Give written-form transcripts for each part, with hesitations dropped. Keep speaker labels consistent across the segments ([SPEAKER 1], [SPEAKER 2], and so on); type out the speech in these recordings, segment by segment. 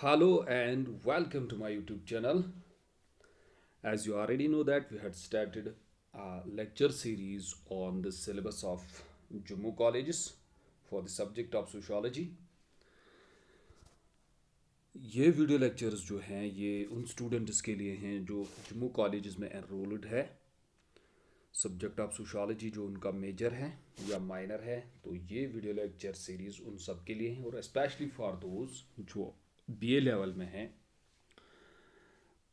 [SPEAKER 1] Hello and welcome to my YouTube channel. As you already know that we had started a lecture series on the syllabus of Jammu colleges for the subject of sociology. ये video lectures जो हैं ये उन students के लिए हैं जो Jammu colleges में एनरोल्ड है सब्जेक्ट ऑफ सोशोलॉजी जो उनका मेजर है या माइनर है। तो ये वीडियो लेक्चर सीरीज़ उन सब के लिए हैं और स्पेशली फॉर दोज जो बीए लेवल में हैं।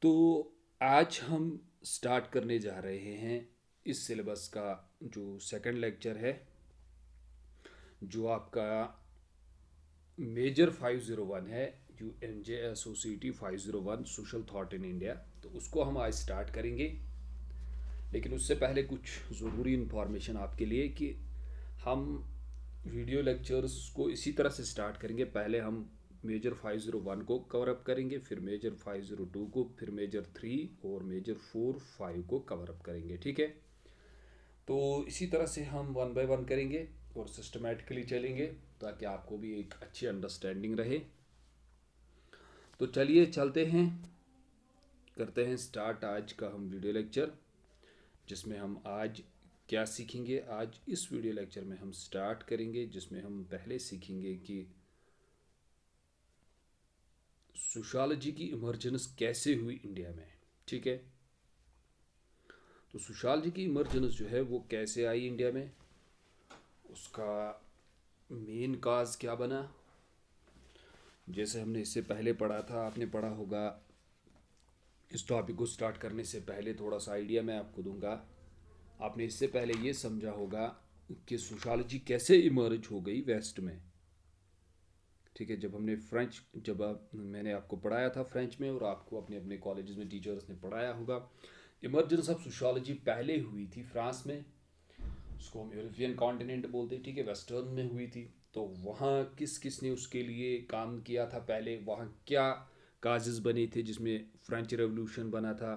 [SPEAKER 1] तो आज हम स्टार्ट करने जा रहे हैं इस सिलेबस का जो सेकंड लेक्चर है, जो आपका मेजर 501 है, U N J S O C T 501 social thought in India. तो उसको हम आज स्टार्ट करेंगे, लेकिन उससे पहले कुछ ज़रूरी इन्फॉर्मेशन आपके लिए कि हम वीडियो लेक्चर्स को इसी तरह से स्टार्ट करेंगे। पहले हम मेजर 501 को कवर अप करेंगे, फिर मेजर 502 को, फिर मेजर 3 और मेजर 4, 5 को कवर अप करेंगे। ठीक है, तो इसी तरह से हम वन बाय वन करेंगे और सिस्टमेटिकली चलेंगे ताकि आपको भी एक अच्छी अंडरस्टैंडिंग रहे। तो चलिए चलते हैं, करते हैं स्टार्ट आज का हम वीडियो लेक्चर, जिसमें हम आज क्या सीखेंगे। आज इस वीडियो लेक्चर में हम स्टार्ट करेंगे जिसमें हम पहले सीखेंगे कि सोशोलॉजी की इमर्जेंस कैसे हुई इंडिया में। ठीक है, तो सोशोलॉजी की इमर्जेंस जो है वो कैसे आई इंडिया में, उसका मेन काज क्या बना। जैसे हमने इससे पहले पढ़ा था, आपने पढ़ा होगा। इस टॉपिक को स्टार्ट करने से पहले थोड़ा सा आइडिया मैं आपको दूंगा। आपने इससे पहले ये समझा होगा कि सोशोलॉजी कैसे इमर्ज हो गई वेस्ट में। ठीक है, जब हमने मैंने आपको पढ़ाया था फ्रेंच में, और आपको अपने अपने कॉलेजेस में टीचर्स ने पढ़ाया होगा। इमर्जेंस ऑफ सोशोलॉजी पहले हुई थी फ्रांस में, उसको हम यूरोपियन कॉन्टिनेंट बोलते हैं। ठीक है, वेस्टर्न में हुई थी। तो वहाँ किस किस ने उसके लिए काम किया था, पहले वहाँ क्या काजेस बने थे, जिसमें फ्रेंच रेवोल्यूशन बना था,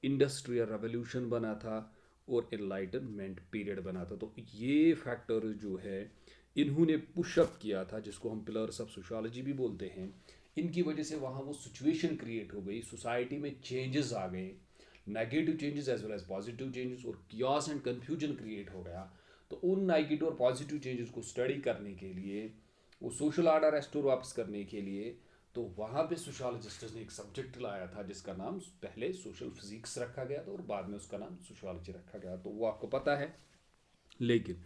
[SPEAKER 1] इंडस्ट्रियल रेवोल्यूशन बना था और एनलाइटनमेंट पीरियड बना था। तो ये फैक्टर जो है इन्होंने पुशअप किया था, जिसको हम पिलर्स ऑफ सोशोलॉजी भी बोलते हैं। इनकी वजह से वहाँ वो सिचुएशन क्रिएट हो गई, सोसाइटी में चेंजेस आ गए, negative changes as well as positive changes, और कियास एंड कन्फ्यूजन क्रिएट हो गया। तो उन नेगेटिव और पॉजिटिव चेंजेस को स्टडी करने के लिए, वो सोशल ऑर्डर रेस्टोर वापस करने के लिए, तो वहाँ पे सोशोलॉजिस्ट ने एक सब्जेक्ट लाया था जिसका नाम पहले सोशल फिजिक्स रखा गया था और बाद में उसका नाम सोशोलॉजी रखा गया। तो वो आपको पता है। लेकिन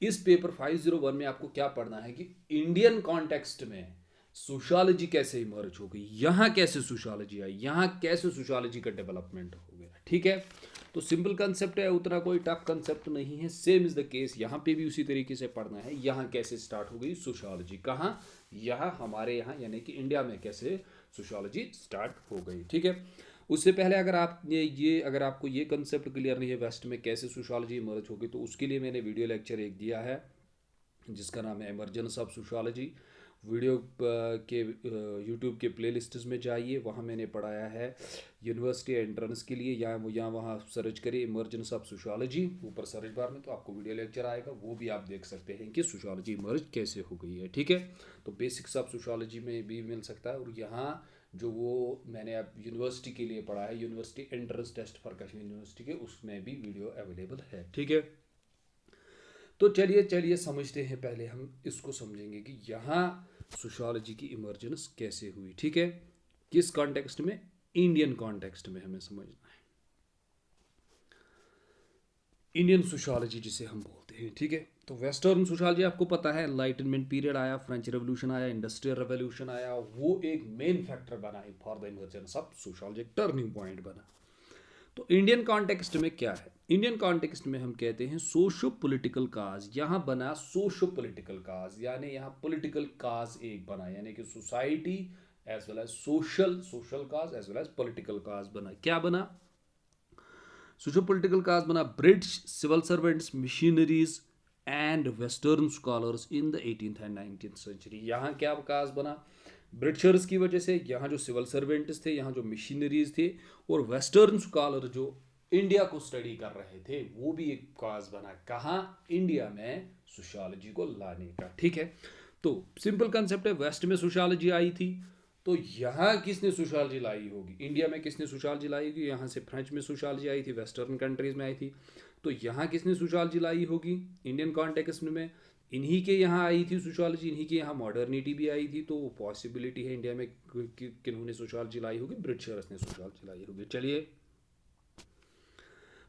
[SPEAKER 1] इस पेपर 501 में आपको क्या पढ़ना है कि इंडियन कॉन्टेक्स्ट में सोशोलॉजी कैसे इमर्ज हो गई, यहाँ कैसे सोशोलॉजी आई, यहाँ कैसे सोशोलॉजी का डेवलपमेंट हो गया। ठीक है, तो सिंपल कंसेप्ट है, उतना कोई टफ कंसेप्ट नहीं है। सेम इज द केस यहाँ पे भी उसी तरीके से पढ़ना है। यहाँ कैसे स्टार्ट हो गई सोशोलॉजी, कहाँ, यहाँ हमारे यहाँ यानी कि इंडिया में कैसे सोशोलॉजी स्टार्ट हो गई। ठीक है, उससे पहले अगर आपको ये कंसेप्ट क्लियर नहीं है वेस्ट में कैसे सोशोलॉजी इमर्ज होगी, तो उसके लिए मैंने वीडियो लेक्चर एक दिया है जिसका नाम है इमरजेंस ऑफ सोशोलॉजी। वीडियो के यूट्यूब के प्लेलिस्ट्स में जाइए, वहाँ मैंने पढ़ाया है यूनिवर्सिटी एंट्रेंस के लिए। यहाँ वहाँ सर्च करिए इमरजेंस ऑफ सोशोलॉजी ऊपर सर्च बार में, तो आपको वीडियो लेक्चर आएगा, वो भी आप देख सकते हैं कि सोशोलॉजी इमर्ज कैसे हो गई है। ठीक है, तो बेसिक्स ऑफ सोशोलॉजी में भी मिल सकता है। और यहाँ जो वो मैंने अब यूनिवर्सिटी के लिए पढ़ा है, university entrance test for Kashmir university के, उसमें भी वीडियो अवेलेबल है। ठीक है, तो चलिए चलिए समझते हैं। पहले हम इसको समझेंगे कि यहाँ सोशोलॉजी की इमर्जेंस कैसे हुई। ठीक है, किस कॉन्टेक्स्ट में, इंडियन कॉन्टेक्स्ट में हमें समझना है, इंडियन सोशोलॉजी जिसे हम बोलते हैं। ठीक है, तो वेस्टर्न सोशोलॉजी आपको पता है, एनलाइटनमेंट पीरियड आया, फ्रेंच रेवोल्यूशन आया, इंडस्ट्रियल रेवोल्यूशन आया, वो एक मेन फैक्टर बना है for the emergence of sociology, turning point बना। तो इंडियन कॉन्टेक्स्ट में क्या है, इंडियन कॉन्टेक्स्ट में हम कहते हैं सोशो पॉलिटिकल काज। यहाँ बना सोशो पॉलिटिकल काज, यानी यहाँ पॉलिटिकल काज एक बना, यानी कि society as well as social cause as well as political cause बना। क्या बना, सोशो पॉलिटिकल काज बना। British civil servants, missionaries and western scholars in the 18th and 19th century. यहाँ क्या काज बना, ब्रिटिशर्स की वजह से, यहाँ जो सिविल सर्वेंट्स थे, यहाँ जो मिशनरीज थे, और वेस्टर्न स्कॉलर जो इंडिया को स्टडी कर रहे थे, वो भी एक काज बना। कहाँ, इंडिया में सोशोलॉजी को लाने का। ठीक है, तो सिंपल कंसेप्ट है, वेस्ट में सोशोलॉजी आई थी, तो यहाँ किसने सोशियोलॉजी लाई होगी, इंडिया में किसने सोशियोलॉजी लाई होगी? यहाँ से फ्रेंच में सोशियोलॉजी आई थी, वेस्टर्न कंट्रीज में आई थी। तो यहाँ किसने सोशियोलॉजी लाई होगी इंडियन कॉन्टेक्स्ट में? इन्हीं के यहाँ आई थी सोशियोलॉजी, इन्हीं के यहाँ मॉडर्निटी भी आई थी। तो वो पॉसिबिलिटी है इंडिया में किन्होंने सोशियोलॉजी लाई होगी, ब्रिटिशर्स ने सोशियोलॉजी लाई होगी। चलिए,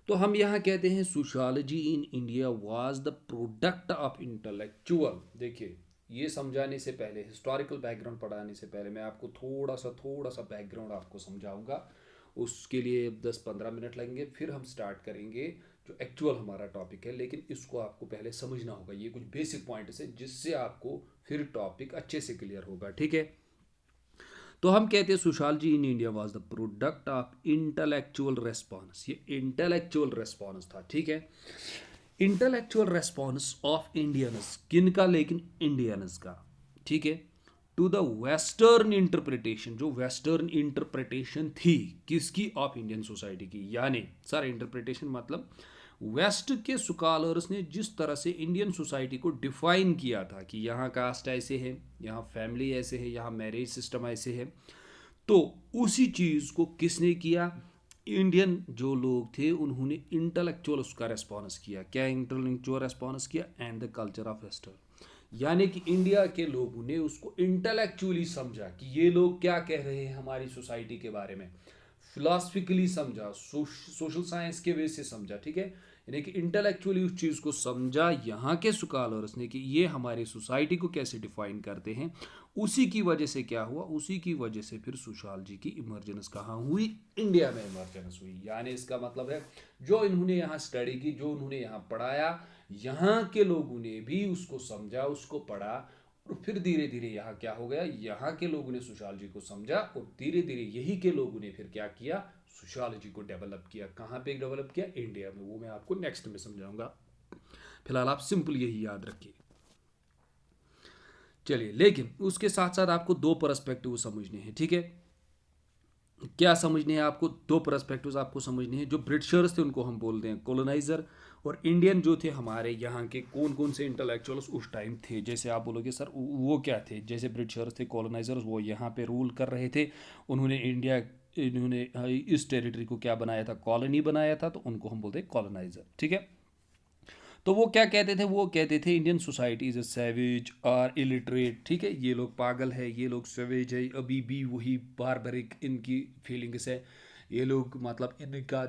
[SPEAKER 1] तो हम यहाँ कहते हैं sociology in India was the product of intellectual. देखिए, ये समझाने से पहले, हिस्टोरिकल बैकग्राउंड पढ़ाने से पहले मैं आपको थोड़ा सा बैकग्राउंड आपको समझाऊंगा। उसके लिए 10-15 मिनट लगेंगे, फिर हम स्टार्ट करेंगे जो एक्चुअल हमारा टॉपिक है। लेकिन इसको आपको पहले समझना होगा, ये कुछ बेसिक पॉइंट्स है जिससे आपको फिर टॉपिक अच्छे से क्लियर होगा। ठीक है, तो हम कहते हैं sociology in India was the product of intellectual response. ये इंटेलेक्चुअल रेस्पॉन्स था। ठीक है, इंटेलेक्चुअल रेस्पॉन्स ऑफ इंडियंस, किन का? लेकिन इंडियंस का। ठीक है, टू द वेस्टर्न इंटरप्रिटेशन, जो वेस्टर्न इंटरप्रिटेशन थी किसकी? ऑफ इंडियन सोसाइटी की। यानी सर, इंटरप्रिटेशन मतलब वेस्ट के स्कॉलर्स ने जिस तरह से इंडियन सोसाइटी को डिफाइन किया था कि यहाँ कास्ट ऐसे है, यहाँ फैमिली ऐसे है, यहाँ मैरिज सिस्टम ऐसे है, तो उसी चीज़ को किसने किया? इंडियन जो लोग थे उन्होंने इंटेलेक्चुअल उसका रेस्पॉन्स किया। क्या इंटेलेक्चुअल रेस्पॉन्स किया? And the culture of western. यानी कि इंडिया के लोगों ने उसको इंटेलेक्चुअली समझा कि ये लोग क्या कह रहे हैं हमारी सोसाइटी के बारे में, फिलोसफिकली समझा, सोशल साइंस के वे से समझा। ठीक है, यानी कि इंटेलेक्चुअली उस चीज़ को समझा यहाँ के स्कॉलर्स ने कि ये हमारी सोसाइटी को कैसे डिफाइन करते हैं। उसी की वजह से क्या हुआ? उसी की वजह से फिर सोशियोलॉजी की इमर्जेंस कहाँ हुई? इंडिया में इमर्जेंस हुई। यानी इसका मतलब है जो इन्होंने यहाँ स्टडी की, जो उन्होंने यहाँ पढ़ाया, यहाँ के लोगों ने भी उसको समझा, उसको पढ़ा, और फिर धीरे धीरे यहाँ क्या हो गया? यहाँ के लोगों ने सोशियोलॉजी को समझा और धीरे धीरे यही के लोगों ने फिर क्या किया? सोशियोलॉजी को डेवलप किया। कहाँ पे डेवलप किया? इंडिया में। वो मैं आपको नेक्स्ट में समझाऊंगा, फिलहाल आप सिंपल यही याद रखिए। चलिए, लेकिन उसके साथ साथ आपको दो पर्सपेक्टिव समझने हैं। ठीक है, क्या समझने हैं आपको? दो पर्सपेक्टिव्स आपको समझने हैं। जो ब्रिटिशर्स थे उनको हम बोलते हैं कॉलोनाइजर, और इंडियन जो थे हमारे यहाँ के कौन कौन से इंटेलेक्चुअल्स उस टाइम थे। जैसे आप बोलोगे सर वो क्या थे? जैसे ब्रिटिशर्स थे, कॉलोनाइजर्स, वो यहाँ पे रूल कर रहे थे। इन्होंने इस टेरिटरी को क्या बनाया था? कॉलोनी बनाया था, तो उनको हम बोलते हैं कॉलोनाइजर। ठीक है, तो वो क्या कहते थे? वो कहते थे Indian society is a savage और इलिटरेट। ठीक है, ये लोग पागल है, ये लोग सैवेज है, अभी भी वही बारबरिक इनकी फीलिंग्स है। ये लोग मतलब इनका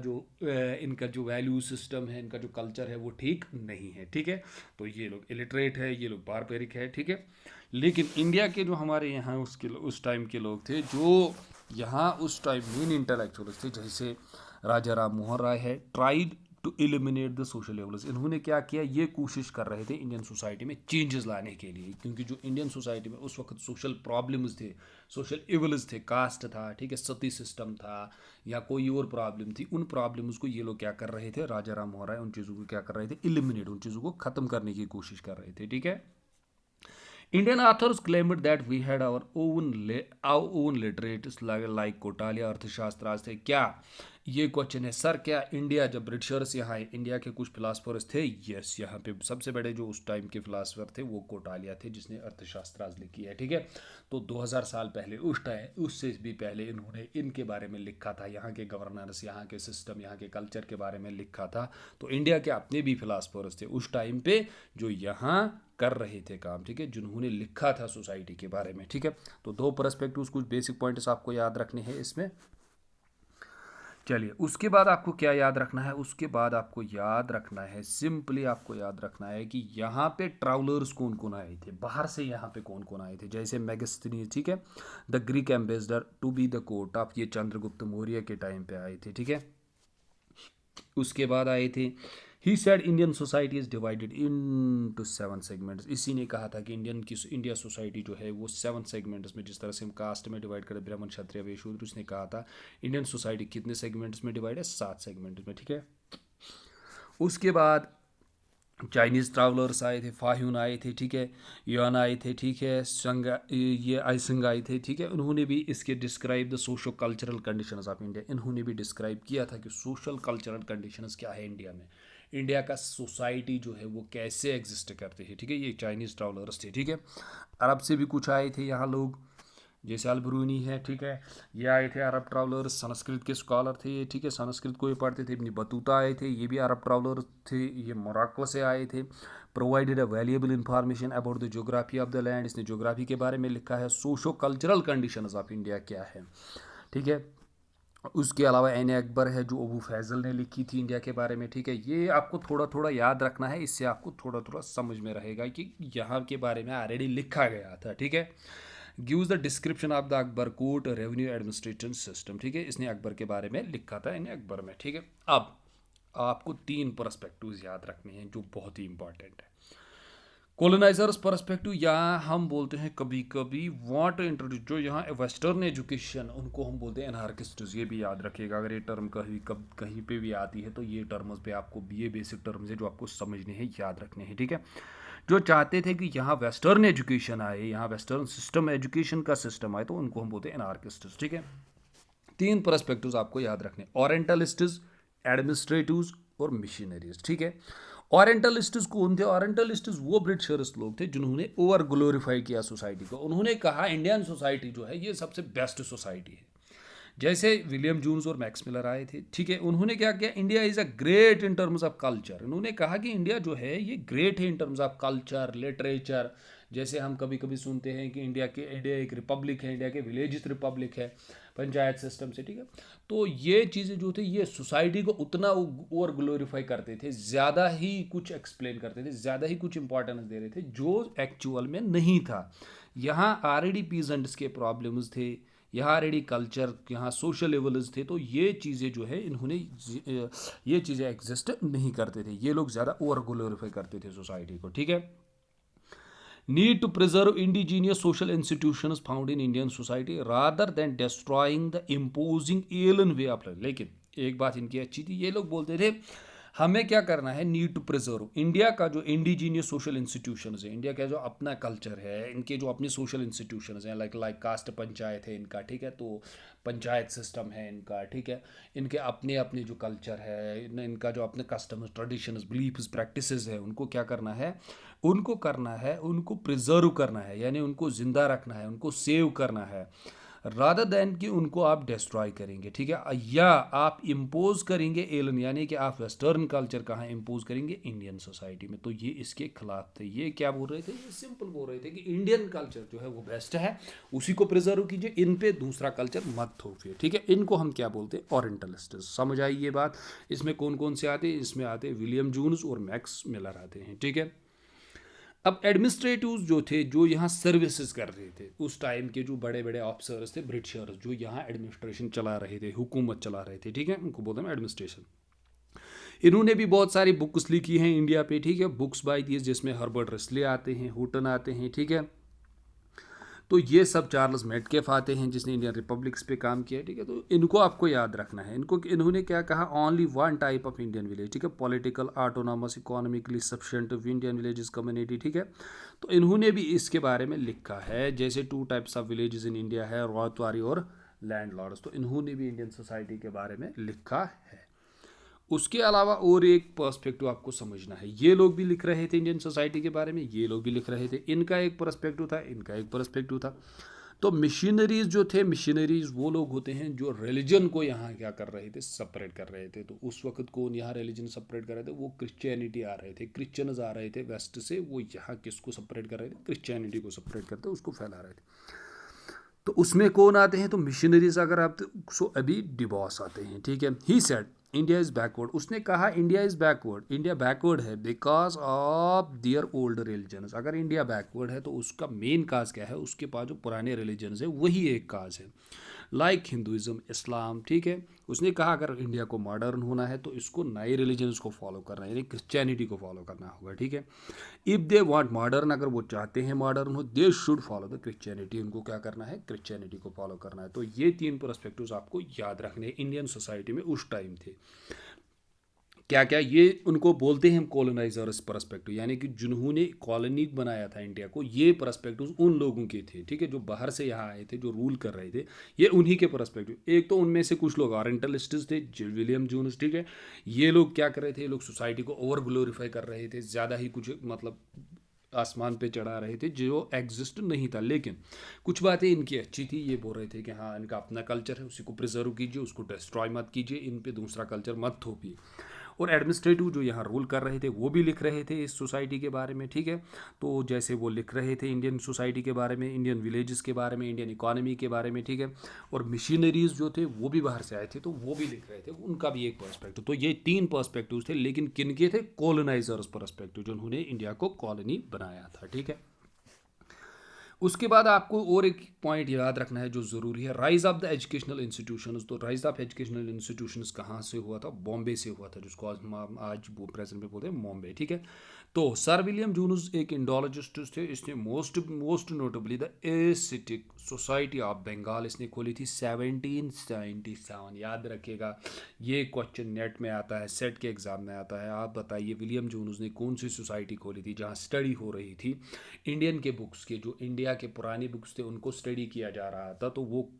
[SPEAKER 1] जो वैल्यू सिस्टम है, इनका जो कल्चर है वो ठीक नहीं है। ठीक है, तो ये लोग इलिटरेट है, ये लोग बारबरिक है। ठीक है, लेकिन इंडिया के जो हमारे यहाँ उस टाइम के लोग थे, जो यहाँ उस टाइम मेन इंटेलेक्चुअल्स थे, जैसे राजा राम मोहन राय है, tried to eliminate the social evils. इन्होंने क्या किया? ये कोशिश कर रहे थे इंडियन सोसाइटी में चेंजेस लाने के लिए, क्योंकि जो इंडियन सोसाइटी में उस वक्त सोशल प्रॉब्लम्स थे, सोशल एवल्स थे, कास्ट था, ठीक है, सती सिस्टम था, या कोई और प्रॉब्लम थी, उन प्रॉब्लम्स को ये लोग क्या कर रहे थे? राजा राम मोहन राय उन चीज़ों को क्या कर रहे थे? एलिमिनेट, उन चीज़ों को ख़त्म करने की कोशिश कर रहे थे। ठीक है, Indian authors claimed that we had our own literates like कोटालिया अर्थशास्त्र थे। क्या ये क्वेश्चन है सर? क्या इंडिया जब ब्रिटिशर्स यहाँ आए, इंडिया के कुछ फिलासफर्स थे? यस, यहाँ पे सबसे बड़े जो उस टाइम के फिलासफर थे वो कोटालिया थे, जिसने अर्थशास्त्र लिखी है। ठीक है, तो 2000 साल पहले, उस टाइम उससे भी पहले इन्होंने इनके बारे में लिखा था, यहाँ के गवर्नेंस, यहाँ के सिस्टम, यहाँ के कल्चर के बारे में लिखा था। तो इंडिया के अपने भी फिलासफर्स थे उस टाइम पे जो यहाँ कर रहे थे काम। ठीक है, जिन्होंने लिखा था सोसाइटी के बारे में। ठीक है, तो दो पर्सपेक्टिव्स, कुछ बेसिक पॉइंट्स आपको याद रखने हैं इसमें। चलिए, उसके बाद आपको क्या याद रखना है? उसके बाद आपको याद रखना है, सिंपली आपको याद रखना है कि यहाँ पे ट्रैवलर्स कौन कौन आए थे, बाहर से यहाँ पे कौन कौन आए थे। जैसे मेगास्थनीज, ठीक है, the Greek ambassador to be the court of, ये चंद्रगुप्त मौर्य के टाइम पे आए थे। ठीक है, उसके बाद आए थे, he said Indian society is divided into 7 segments. इसी ने कहा था कि इंडिया सोसाइटी जो है वो 7 सेगमेंट्स में, जिस तरह से हम कास्ट में डिवाइड करें, ब्राह्मण, क्षत्रिय, वैश्य, शूद्र, उसने कहा था इंडियन सोसाइटी कितने सेगमेंट्स में डिवाइड है? 7 सेगमेंट्स में। ठीक है, उसके बाद चाइनीज़ ट्रैवलर्स आए थे, फाह्यून आए थे, ठीक है, युआन आए थे, ठीक है, ये आइसिंग आए थे। ठीक है, उन्होंने भी इसके describe the socio cultural conditions of India, इन्होंने भी डिस्क्राइब किया था कि सोशल कल्चरल कंडीशंस क्या है इंडिया में, इंडिया का सोसाइटी जो है वो कैसे एग्जिस्ट करती है। ठीक है, ये चाइनीज़ ट्रैवलर्स थे। ठीक है, अरब से भी कुछ आए थे यहाँ लोग, जैसे अल बिरूनी है, ठीक है, ये आए थे अरब ट्रैवलर्स, संस्कृत के स्कॉलर थे ये, ठीक है, संस्कृत को ये पढ़ते थे। इब्न बतूता आए थे, ये भी अरब ट्रैवलर थे, ये मोरक्को से आए थे। Provided a valuable information about the geography of the land, इसने ज्योग्राफी के बारे में लिखा है। Socio cultural conditions of India क्या है, ठीक है। उसके अलावा एन अकबर है जो अबू फैज़ल ने लिखी थी इंडिया के बारे में, ठीक है। ये आपको थोड़ा थोड़ा याद रखना है, इससे आपको थोड़ा थोड़ा समझ में रहेगा कि यहाँ के बारे में ऑलरेडी लिखा गया था, ठीक है। Gives the description of the Akbar court revenue administration system, ठीक है, इसने अकबर के बारे में लिखा था इन अकबर में, ठीक है। अब आपको 3 पर्सपेक्टिव्स याद रखने हैं जो बहुत ही इंपॉर्टेंट है। कॉलोनाइजर्स पर्सपेक्टिव, यहाँ हम बोलते हैं कभी कभी वांट टू इंट्रोड्यूस, जो यहाँ वेस्टर्न एजुकेशन उनको हम बोलते हैं एनार्किस्ट्स, ये भी याद रखिएगा। अगर ये टर्म कहीं पे भी आती है तो ये टर्म्स पे आपको ये बेसिक टर्म्स है जो आपको समझने हैं, याद रखने हैं, ठीक है। जो चाहते थे कि यहाँ वेस्टर्न एजुकेशन आए, यहाँ वेस्टर्न सिस्टम एजुकेशन का सिस्टम आए, तो उनको हम बोलते हैं एनार्किस्ट्स, ठीक है। 3 पर्सपेक्टिव्स आपको याद रखने, ओरिएंटलिस्ट्स, एडमिनिस्ट्रेटिव्स और मिशनरीज, ठीक है। ओरिएंटलिस्ट्स कौन थे? ओरिएंटलिस्ट्स वो ब्रिटिशर्स लोग थे जिन्होंने ओवर ग्लोरीफाई किया सोसाइटी को। उन्होंने कहा इंडियन सोसाइटी जो है ये सबसे बेस्ट सोसाइटी है। जैसे विलियम जोन्स और मैक्स मिलर आए थे, ठीक है, उन्होंने क्या किया, India is a great in terms of culture. उन्होंने कहा कि इंडिया जो है ये ग्रेट है in terms of culture, literature. जैसे हम कभी कभी सुनते हैं कि इंडिया एक रिपब्लिक है, इंडिया के विलेजेस रिपब्लिक है, पंचायत सिस्टम से, ठीक है। तो ये चीज़ें जो थे ये सोसाइटी को उतना ओवर ग्लोरीफाई करते थे, ज़्यादा ही कुछ एक्सप्लेन करते थे, ज़्यादा ही कुछ इंपॉर्टेंस दे रहे थे जो एक्चुअल में नहीं था। यहाँ ऑलरेडी पीजेंट्स के प्रॉब्लम्स थे, यहाँ ऑलरेडी कल्चर, यहाँ सोशल लेवल्स थे, तो ये चीज़ें जो है इन्होंने ये चीज़ें एग्जिस्ट नहीं करते थे। ये लोग ज़्यादा ओवर ग्लोरीफाई करते थे सोसाइटी को, ठीक है। Need to preserve indigenous social institutions found in Indian society rather than destroying the imposing alien way of life. लेकिन एक बात इनकी अच्छी थी, ये लोग बोलते थे हमें क्या करना है, नीड टू प्रिजर्व इंडिया का जो इंडिजीनियस सोशल इंस्टीट्यूशंस है, इंडिया का जो अपना कल्चर है, इनके जो अपने सोशल इंस्टीट्यूशंस हैं, लाइक कास्ट पंचायत है इनका, ठीक है, तो पंचायत सिस्टम है इनका, ठीक है, इनके अपने अपने जो कल्चर है, इनका जो अपने कस्टम्स, ट्रेडिशंस, बिलीफ्स, प्रैक्टिसेस है, उनको क्या करना है, उनको प्रिजर्व करना है, यानी उनको ज़िंदा रखना है, उनको सेव करना है, रादर दैन कि उनको आप डिस्ट्रॉय करेंगे, ठीक है, या आप इम्पोज करेंगे एलन, यानी कि आप वेस्टर्न कल्चर कहाँ इम्पोज करेंगे, इंडियन सोसाइटी में। तो ये इसके खिलाफ थे। ये क्या बोल रहे थे, ये सिंपल बोल रहे थे कि इंडियन कल्चर जो है वो बेस्ट है, उसी को प्रिजर्व कीजिए, इन पे दूसरा कल्चर मत थोपिए, ठीक है। इनको हम क्या बोलते हैं, ओरिएंटलिस्ट। समझ आई ये बात। इसमें कौन कौन से आते हैं, इसमें आते हैं विलियम जोन्स और मैक्स मिलर आते हैं, ठीक है। अब एडमिनिस्ट्रेटिव जो थे, जो यहाँ सर्विसेज कर रहे थे, उस टाइम के जो बड़े बड़े ऑफिसर्स थे ब्रिटिशर्स, जो यहाँ एडमिनिस्ट्रेशन चला रहे थे, हुकूमत चला रहे थे, ठीक है, उनको बोलते हैं एडमिनिस्ट्रेशन। इन्होंने भी बहुत सारी बुक्स लिखी हैं इंडिया पे, ठीक है, बुक्स बाय दिस, जिसमें हर्बर्ट रसले आते हैं, हुटन आते हैं, ठीक है। तो ये सब चार्ल्स मेटकेफ आते हैं जिसने इंडियन रिपब्लिक्स पे काम किया है, ठीक है। तो इनको आपको याद रखना है। इन्होंने क्या कहा, only one type of Indian village, ठीक है, political autonomous economically sufficient of Indian villages community, ठीक है। तो इन्होंने भी इसके बारे में लिखा है, जैसे 2 types of villages in India है, रॉयतवारी और लैंडलॉर्ड्स। तो इन्होंने भी इंडियन सोसाइटी के बारे में लिखा है। उसके अलावा और एक पर्सपेक्टिव आपको समझना है, ये लोग भी लिख रहे थे इंडियन सोसाइटी के बारे में, ये लोग भी लिख रहे थे, इनका एक पर्सपेक्टिव था, इनका एक पर्सपेक्टिव था। तो मिशनरीज जो थे, मिशनरीज वो लोग होते हैं जो रिलीजन को यहाँ क्या कर रहे थे, सेपरेट कर रहे थे। तो उस वक्त कौन यहाँ रिलीजन सेपरेट कर रहे थे, वो क्रिश्चियनिटी आ रहे थे, क्रिश्चियंस आ रहे थे वेस्ट से, वो यहाँ किसको सेपरेट कर रहे थे, क्रिश्चियनिटी को सेपरेट करते, उसको फैला रहे थे। तो उसमें कौन आते हैं, तो मिशनरीज अगर आप सो अभी डिबॉस आते हैं, ठीक है। He said India is backward, उसने कहा India is backward, India backward है because of their old religions. अगर इंडिया बैकवर्ड है तो उसका मेन काज क्या है, उसके पास जो पुराने रिलीजन्स है वही एक काज है, लाइक हिंदुज़म, इस्लाम, ठीक है। उसने कहा अगर इंडिया को मॉडर्न होना है तो इसको नए रिलीजन्स को फॉलो करना है, यानी क्रिश्चियनिटी को फॉलो करना होगा, ठीक है। इफ़ दे वांट मॉडर्न, अगर वो चाहते हैं मॉडर्न हो, they should follow the Christianity, उनको क्या करना है, क्रिश्चियनिटी को फॉलो करना है। तो ये 3 पर्सपेक्टिव्स आपको याद रखने इंडियन सोसाइटी में उस टाइम थे। क्या क्या, ये उनको बोलते हैं हम कॉलोनाइजर्स पर्सपेक्टिव, यानी कि जिन्होंने कॉलोनी बनाया था इंडिया को, ये पर्सपेक्टिव उन लोगों के थे, ठीक है, जो बाहर से यहाँ आए थे, जो रूल कर रहे थे, ये उन्हीं के पर्सपेक्टिव। एक तो उनमें से कुछ लोग ओरिएंटलिस्ट्स थे, विलियम जोन्स, ठीक है। ये लोग क्या कर रहे थे, ये लोग सोसाइटी को ओवर ग्लोरीफाई कर रहे थे, ज़्यादा ही कुछ मतलब आसमान पे चढ़ा रहे थे जो एग्जिस्ट नहीं था। लेकिन कुछ बातें इनकी अच्छी थी, ये बोल रहे थे कि हाँ इनका अपना कल्चर है, उसी को प्रिजर्व कीजिए, उसको डिस्ट्रॉय मत कीजिए, इन पे दूसरा कल्चर मत थोपिए। और एडमिनिस्ट्रेटिव जो यहाँ रूल कर रहे थे वो भी लिख रहे थे इस सोसाइटी के बारे में, ठीक है। तो जैसे वो लिख रहे थे इंडियन सोसाइटी के बारे में, इंडियन विलेजेस के बारे में, इंडियन इकोनॉमी के बारे में, ठीक है। और मशीनरीज जो थे वो भी बाहर से आए थे तो वो भी लिख रहे थे, उनका भी एक पर्सपेक्टिव। तो ये 3 पर्सपेक्टिव थे, लेकिन किनके थे? कॉलोनाइजर्स पर्सपेक्टिव, जिन्होंने इंडिया को कॉलोनी बनाया था, ठीक है। उसके बाद आपको और एक पॉइंट याद रखना है जो ज़रूरी है, rise of the educational institutions. तो राइज ऑफ एजुकेशनल इंस्टीट्यूशंस कहाँ से हुआ था? बॉम्बे से हुआ था, जिसको आज वो प्रेजेंट में बोलते हैं बॉम्बे, ठीक है। तो सर विलियम जूनस एक इंडोलॉजिस्ट थे, इसने most notably the Asiatic society of Bengal इसने खोली थी 1797। याद रखिएगा, ये क्वेश्चन नेट में आता है, सेट के एग्जाम में आता है। आप बताइए विलियम जूनस ने कौन सी सोसाइटी खोली थी जहाँ स्टडी हो रही थी इंडियन के बुक्स के, जो इंडिया के पुराने बुक्स थे उनको स्टडी किया जा रहा था। तो वो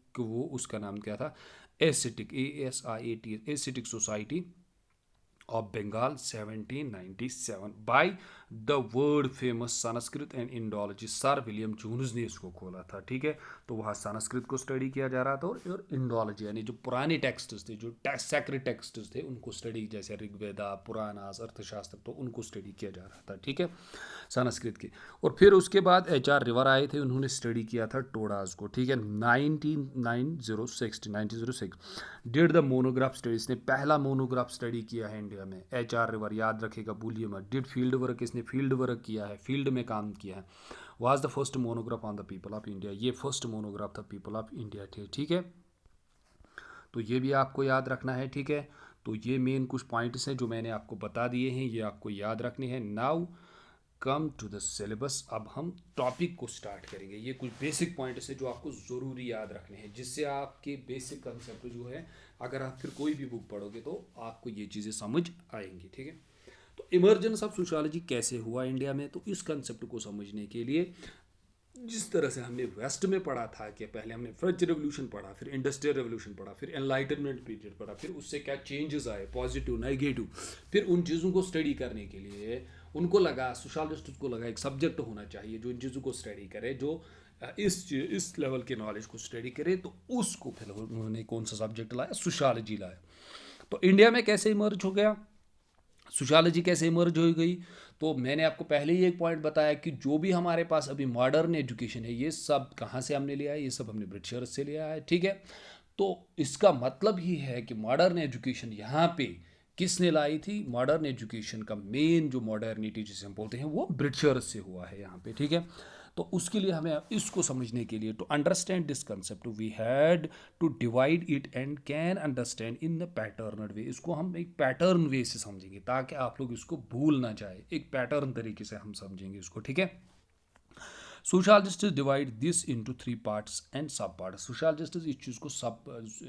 [SPEAKER 1] उसका नाम क्या था? Asiatic, ASIAT, Asiatic society of Bengal 1797 by the world famous Sanskrit and indology. Sir William Jones ने इसको खोला था, ठीक है। तो वहाँ संस्कृत को स्टडी किया जा रहा था और इंडोलॉजी यानी जो पुराने टेक्स्ट्स थे, जो सैक्रेड टेक्स्ट्स थे, उनको स्टडी, जैसे ऋग्वेदा, पुराणास, अर्थशास्त्र, तो उनको स्टडी किया जा रहा था, ठीक है, संस्कृत के। और फिर उसके बाद HR रिवर आए थे, उन्होंने स्टडी किया था टोडास को, ठीक है। 1906 डिड द मोनोग्राफ स्टडी, इसने पहला मोनोग्राफ स्टडी किया है इंडिया में। HR रिवर याद रखेगा, भूलिए मत। डिड फील्ड वर्क, इसने फील्ड वर्क किया है, फील्ड में काम किया है। Was the first monograph on the people of India, ये फर्स्ट मोनोग्राफ था पीपल ऑफ इंडिया थे, ठीक है। तो ये भी आपको याद रखना है, ठीक है। तो ये मेन कुछ पॉइंट्स हैं जो मैंने आपको बता दिए हैं, ये आपको याद रखने हैं। Now come to the syllabus, अब हम टॉपिक को स्टार्ट करेंगे। ये कुछ बेसिक पॉइंट्स है जो आपको ज़रूरी याद रखने हैं, जिससे आपके बेसिक कंसेप्ट जो है, अगर आप फिर कोई भी बुक पढ़ोगे तो आपको ये चीज़ें समझ आएंगी, ठीक है। तो इमर्जेंस ऑफ सोशियोलॉजी कैसे हुआ इंडिया में, तो इस कंसेप्ट को समझने के लिए, जिस तरह से हमने वेस्ट में पढ़ा था कि पहले हमने फ्रेंच रेवोल्यूशन पढ़ा, फिर इंडस्ट्रियल रेवोल्यूशन पढ़ा, फिर एनलाइटनमेंट पीरियड पढ़ा, फिर उससे क्या चेंजेस आए, पॉजिटिव, नेगेटिव, फिर उन चीज़ों को स्टडी करने के लिए उनको लगा, सोशलिस्ट को लगा एक सब्जेक्ट होना चाहिए जो इन चीज़ों को स्टडी करे, जो इस लेवल के नॉलेज को स्टडी करे। तो उसको फिर उन्होंने कौन सा सब्जेक्ट लाया? सोशियोलॉजी लाया। तो इंडिया में कैसे इमर्ज हो गया, सोशियोलॉजी कैसे इमर्ज हो गई? तो मैंने आपको पहले ही एक पॉइंट बताया कि जो भी हमारे पास अभी मॉडर्न एजुकेशन है, ये सब कहाँ से हमने लिया है? ये सब हमने ब्रिटिशर्स से लिया है, ठीक है। तो इसका मतलब ही है कि मॉडर्न एजुकेशन यहाँ पे किसने लाई थी? मॉडर्न एजुकेशन का मेन जो मॉडर्निटी जिसे हम बोलते हैं वो ब्रिटिशर्स से हुआ है यहाँ पे, ठीक है। तो उसके लिए हमें इसको समझने के लिए, to understand this concept we had to divide it and can understand in the pattern way. इसको हम एक पैटर्न वे से समझेंगे ताकि आप लोग इसको भूल ना जाए, एक पैटर्न तरीके से हम समझेंगे इसको, ठीक है। Sociologist divide this into 3 parts and सब पार्ट। सोशियोलॉजिस्ट इस चीज़ को सब,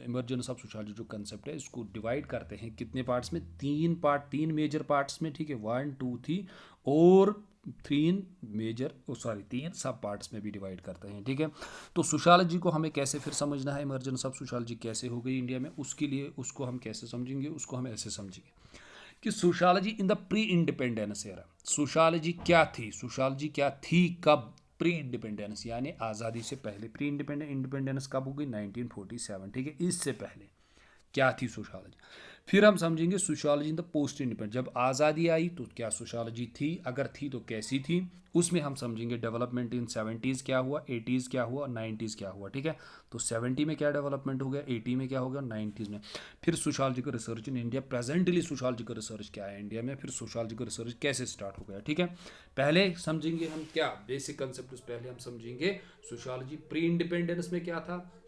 [SPEAKER 1] इमर्जेंस ऑफ सोशियोलॉजी जो कंसेप्ट है इसको डिवाइड करते हैं कितने पार्ट्स में? 3 पार्ट, 3 मेजर पार्ट्स में, ठीक है। 1 2 3 और 3 सब पार्ट्स में भी डिवाइड करते हैं, ठीक है। तो सोशियोलॉजी को हमें कैसे फिर समझना है, इमर्जेंस ऑफ सोशियोलॉजी कैसे हो गई इंडिया में, उसके लिए उसको हम कैसे समझेंगे? उसको हम ऐसे समझेंगे कि sociology in the pre independence era. Sociology क्या थी? सोशियोलॉजी क्या थी कब? प्री इंडिपेंडेंस यानी आज़ादी से पहले। प्री इंडिपेंडेंस कब हो गई? 1947, ठीक है। इससे पहले क्या थी सोशियोलॉजी? फिर हम समझेंगे sociology in the post independent. जब आज़ादी आई तो क्या सोशियोलॉजी थी? अगर थी तो कैसी थी? उसमें हम समझेंगे डेवलपमेंट इन 70s क्या हुआ, 80s क्या हुआ, 90s क्या हुआ, ठीक है। तो 70 में क्या डेवलपमेंट हो गया, 80 में क्या हो गया, 90s में। फिर sociological research in India, presently sociological research क्या है इंडिया में, फिर सोशियोलॉजिकल रिसर्च कैसे स्टार्ट हो गया, ठीक है। पहले समझेंगे हम क्या बेसिक कंसेप्ट, पहले हम समझेंगे सोशियोलॉजी प्री इंडिपेंडेंस में क्या था,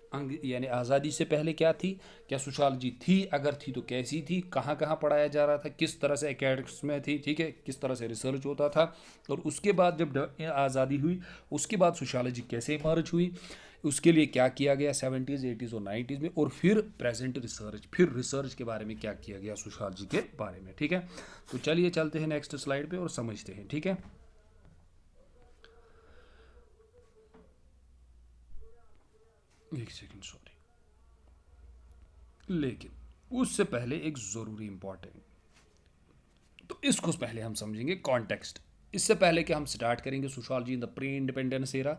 [SPEAKER 1] यानी आज़ादी से पहले क्या थी, क्या सोशियोलॉजी थी, अगर थी तो कैसी थी, कहाँ कहाँ पढ़ाया जा रहा था, किस तरह से एकेडमिक्स में थी, ठीक है, किस तरह से रिसर्च होता था। और उसके बाद जब आज़ादी हुई उसके बाद सोशियोलॉजी कैसे इमर्ज हुई, उसके लिए क्या किया गया 70s 80s और 90s में, और फिर प्रेजेंट रिसर्च, फिर रिसर्च के बारे में क्या किया गया सोशियोलॉजी के बारे में, ठीक है। तो चलिए चलते हैं नेक्स्ट स्लाइड पे और समझते हैं, ठीक है। एक सेकंड, सॉरी, लेकिन उससे पहले एक ज़रूरी इंपॉर्टेंट, तो इसको पहले हम समझेंगे कॉन्टेक्स्ट। इससे पहले कि हम स्टार्ट करेंगे sociology in the pre independence era,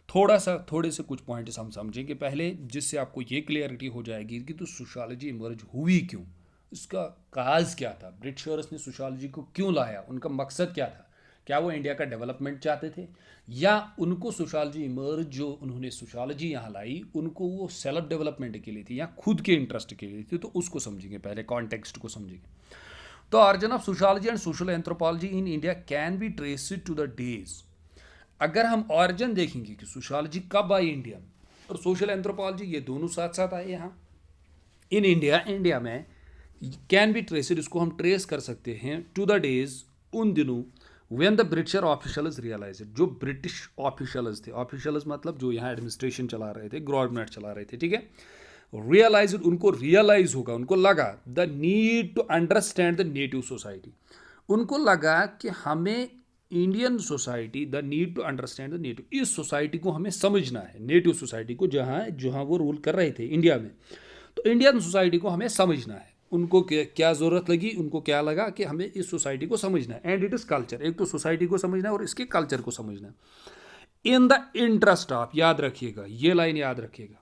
[SPEAKER 1] थोड़े से कुछ पॉइंट्स हम समझेंगे पहले, जिससे आपको ये क्लियरिटी हो जाएगी कि तो सोशियोलॉजी इमर्ज हुई क्यों, इसका काज क्या था, ब्रिटिशर्स ने सोशियोलॉजी को क्यों लाया, उनका मकसद क्या था, क्या वो इंडिया का डेवलपमेंट चाहते थे, या उनको सोशियोलॉजी इमर्ज जो उन्होंने सोशियोलॉजी यहाँ लाई उनको वो सेल्फ डेवलपमेंट के लिए थी या खुद के इंटरेस्ट के लिए थी। तो उसको समझेंगे पहले, कॉन्टेक्स्ट को समझेंगे। तो origin of sociology and social anthropology in India can be traced to the days. अगर हम ऑरिजिन देखेंगे कि सोशियोलॉजी कब आई इंडिया में और सोशल एंथ्रोपोलॉजी, ये दोनों साथ साथ आए यहाँ इन इंडिया में, कैन बी ट्रेस्ड, इसको हम ट्रेस कर सकते हैं टू द डेज, उन दिनों when the britisher officials realise, जो ब्रिटिश ऑफिशियल्स थे, ऑफिशियल्स मतलब जो यहाँ एडमिनिस्ट्रेशन चला रहे थे, गवर्नमेंट चला रहे थे, ठीक है, रियलाइज, उनको रियलाइज होगा, उनको लगा the need to understand the native society, उनको लगा कि हमें Indian society, the need to understand the native, इस सोसाइटी को हमें समझना है, नेटिव सोसाइटी को, जहाँ जहाँ वो रूल कर रहे थे इंडिया में, तो इंडियन सोसाइटी को हमें समझना है। उनको क्या ज़रूरत लगी, उनको क्या लगा कि हमें इस सोसाइटी को समझना है, एंड इट इज़ कल्चर, एक तो सोसाइटी को समझना है और इसके कल्चर को समझना है। इन द इंटरेस्ट ऑफ, याद रखिएगा ये लाइन याद रखिएगा,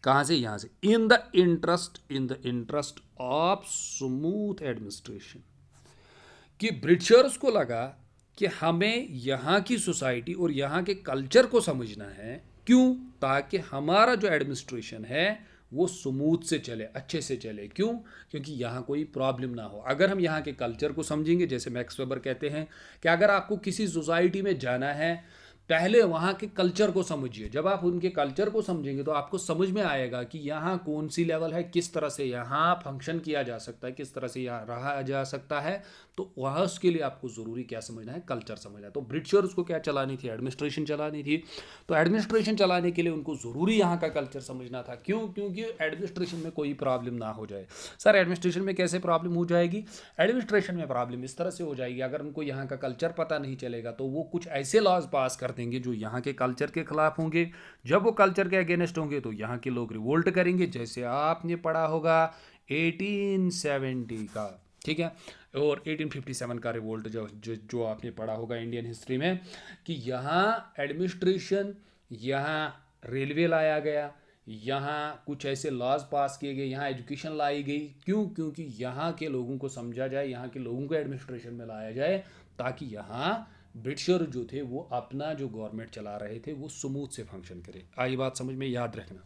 [SPEAKER 1] कहाँ से, यहाँ से, in the interest of smooth administration, कि ब्रिटिशर्स को लगा कि हमें यहाँ की सोसाइटी और यहाँ के कल्चर को समझना है, क्यों, ताकि हमारा जो एडमिनिस्ट्रेशन है वो स्मूथ से चले, अच्छे से चले, क्यों, क्योंकि यहाँ कोई प्रॉब्लम ना हो। अगर हम यहाँ के कल्चर को समझेंगे, जैसे मैक्स वेबर कहते हैं कि अगर आपको किसी सोसाइटी में जाना है, पहले वहाँ के कल्चर को समझिए, जब आप उनके कल्चर को समझेंगे तो आपको समझ में आएगा कि यहाँ कौन सी लेवल है, किस तरह से यहाँ फंक्शन किया जा सकता है, किस तरह से यहाँ रहा जा सकता है, तो वहाँ उसके लिए आपको ज़रूरी क्या समझना है, कल्चर समझना है। तो ब्रिटिशर्स को क्या चलानी थी, एडमिनिस्ट्रेशन चलानी थी, तो एडमिनिस्ट्रेशन चलाने के लिए उनको ज़रूरी यहाँ का कल्चर समझना था, क्यों, क्योंकि एडमिनिस्ट्रेशन में कोई प्रॉब्लम ना हो जाए। सर एडमिनिस्ट्रेशन में कैसे प्रॉब्लम हो जाएगी, एडमिनिस्ट्रेशन में प्रॉब्लम इस तरह से हो जाएगी, अगर उनको यहाँ का कल्चर पता नहीं चलेगा तो वो कुछ ऐसे लॉज पास कर देंगे जो यहाँ के कल्चर के खिलाफ होंगे, जब वो कल्चर के अगेंस्ट होंगे तो यहाँ के लोग रिवोल्ट करेंगे, जैसे आपने पढ़ा होगा 1870 का, ठीक है, और 1857 का रिवोल्ट जो आपने पढ़ा होगा इंडियन हिस्ट्री में, कि यहाँ एडमिनिस्ट्रेशन, यहाँ रेलवे लाया गया, यहाँ कुछ ऐसे लॉज पास किए गए, यहाँ एजुकेशन लाई गई, क्यों, क्योंकि यहाँ के लोगों को समझा जाए, यहाँ के लोगों को एडमिनिस्ट्रेशन में लाया जाए, ताकि यहाँ ब्रिटिशर जो थे वो अपना जो गवर्नमेंट चला रहे थे वो स्मूथ से फंक्शन करे। आई बात समझ में, याद रखना।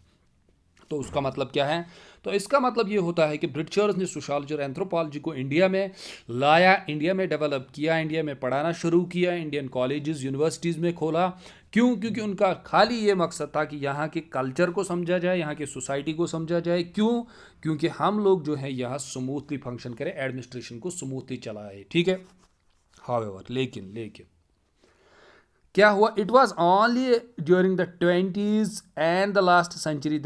[SPEAKER 1] तो उसका मतलब क्या है, तो इसका मतलब ये होता है कि ब्रिटिशर्स ने सोशियोलॉजी और एंथ्रोपोलॉजी को इंडिया में लाया, इंडिया में डेवलप किया, इंडिया में पढ़ाना शुरू किया, इंडियन कॉलेजेस यूनिवर्सिटीज़ में खोला, क्यों, क्योंकि उनका खाली ये मकसद था कि यहाँ के कल्चर को समझा जाए, यहाँ की सोसाइटी को समझा जाए, क्यों, क्योंकि हम लोग जो है यहाँ स्मूथली फंक्शन करें, एडमिनिस्ट्रेशन को स्मूथली चलाए, ठीक है। हाउएवर, लेकिन क्या हुआ, it was only during the 20s and the last century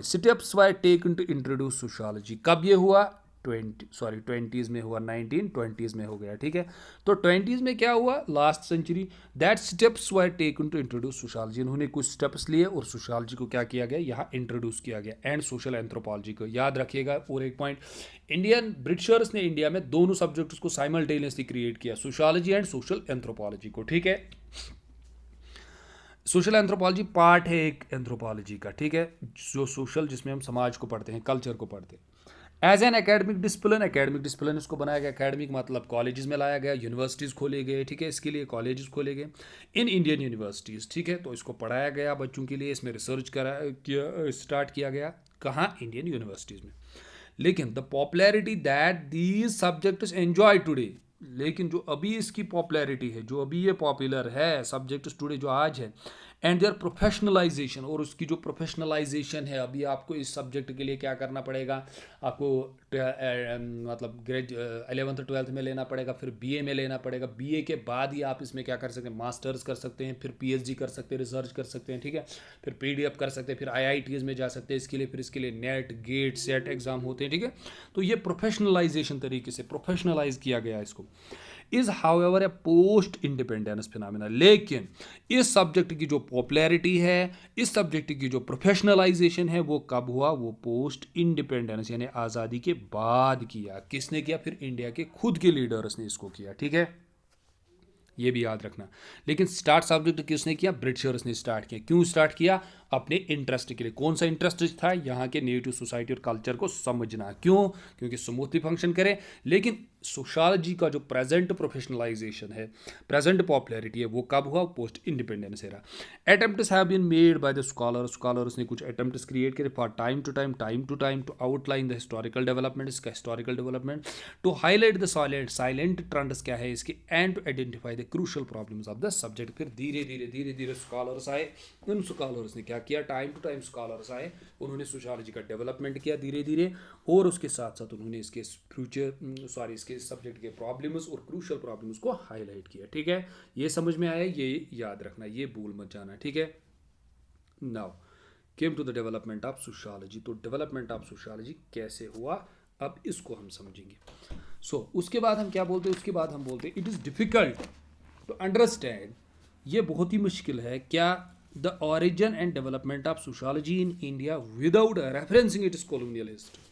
[SPEAKER 1] steps were taken to introduce sociology. कब ये हुआ, 20s में हुआ, 1920s में हो गया, ठीक है। तो 20s में क्या हुआ, last century, that steps were taken to introduce sociology, इन्होंने कुछ स्टेप्स लिए और सोशियोलॉजी को क्या किया गया, यहाँ इंट्रोड्यूस किया गया, एंड सोशल एंथ्रोपोलॉजी को। याद रखिएगा और एक पॉइंट, इंडियन ब्रिटिशर्स ने इंडिया में दोनों सब्जेक्ट्स को साइमल्टेनियसली क्रिएट किया, सोशियोलॉजी एंड सोशल एंथ्रोपोलॉजी को, ठीक है। सोशल एंथ्रोपोलॉजी पार्ट है एक एंथ्रोपोलॉजी का, ठीक है, जो सोशल, जिसमें हम समाज को पढ़ते हैं, कल्चर को पढ़ते हैं। एज एन एकेडमिक डिसिप्लिन इसको बनाया गया, एकेडमिक मतलब कॉलेजेस में लाया गया, यूनिवर्सिटीज़ खोले गए, ठीक है, इसके लिए कॉलेजेस खोले गए इन इंडियन यूनिवर्सिटीज़, ठीक है। तो इसको पढ़ाया गया बच्चों के लिए, इसमें रिसर्च स्टार्ट किया गया, कहाँ, इंडियन यूनिवर्सिटीज़ में। लेकिन the popularity that these subjects enjoy today, लेकिन जो अभी इसकी पॉपुलैरिटी है, जो अभी ये पॉपुलर है सब्जेक्ट्स टुडे जो आज है, एंड देयर प्रोफेशनलाइजेशन, और उसकी जो प्रोफेशनलाइजेशन है, अभी आपको इस सब्जेक्ट के लिए क्या करना पड़ेगा, आपको मतलब 11th 12th में लेना पड़ेगा, फिर बीए में लेना पड़ेगा, बीए के बाद ही आप इसमें क्या कर सकते हैं, मास्टर्स कर सकते हैं, फिर पीएचडी कर सकते हैं, रिसर्च कर सकते हैं, ठीक है, फिर पीडीएफ कर सकते हैं, फिर आईआईटीज में जा सकते हैं इसके लिए, फिर इसके लिए नेट गेट सेट एग्जाम होते हैं, ठीक है। तो ये प्रोफेशनलाइजेशन तरीके से प्रोफेशनलाइज किया गया इसको। Is however A post independence phenomena. लेकिन इस सब्जेक्ट की जो पॉपुलैरिटी है, इस सब्जेक्ट की जो प्रोफेशनलाइजेशन है, वो कब हुआ? वो पोस्ट इंडिपेंडेंस यानी आज़ादी के बाद किया। किसने किया? फिर इंडिया के खुद के लीडर्स ने इसको किया। ठीक है, ये भी याद रखना। लेकिन स्टार्ट सब्जेक्ट किसने किया? ब्रिटिशर्स ने स्टार्ट किया। क्यों स्टार्ट किया? अपने इंटरेस्ट के लिए। कौन सा इंटरेस्ट था? यहाँ के नेटिव सोसाइटी और कल्चर को समझना। क्यों? क्योंकि स्मूथली फंक्शन करे। लेकिन सोशियोलॉजी का जो प्रेजेंट प्रोफेशनलाइजेशन है, प्रेजेंट पॉपुलैरिटी है, वो कब हुआ? Post independence era. Attempts have been made by the scholars ने कुछ अटेम्प्ट्स क्रिएट करे for time to time to outline the historical development, इसका historical development, to highlight the silent trends क्या है इसके, and to identify the crucial problems of the subject. फिर धीरे धीरे स्कॉलर्स आए। उन स्कॉलर्स ने क्या किया? टाइम टू टाइम स्कॉलर्स आए, उन्होंने सोशियोलॉजी का डेवलपमेंट किया धीरे धीरे, और उसके साथ साथ उन्होंने इसके इसके सब्जेक्ट के प्रॉब्लम्स और क्रूशियल प्रॉब्लम्स को हाईलाइट किया। ठीक है, ये समझ में आया? ये याद रखना, ये भूल मत जाना। ठीक है, now came to the development of sociology. तो डेवलपमेंट ऑफ सोशियोलॉजी कैसे हुआ, अब इसको हम समझेंगे। उसके बाद हम क्या बोलते हैं? उसके बाद हम बोलते हैं it is difficult to understand, ये बहुत ही मुश्किल है क्या, the origin and development of sociology in India without referencing its colonial history.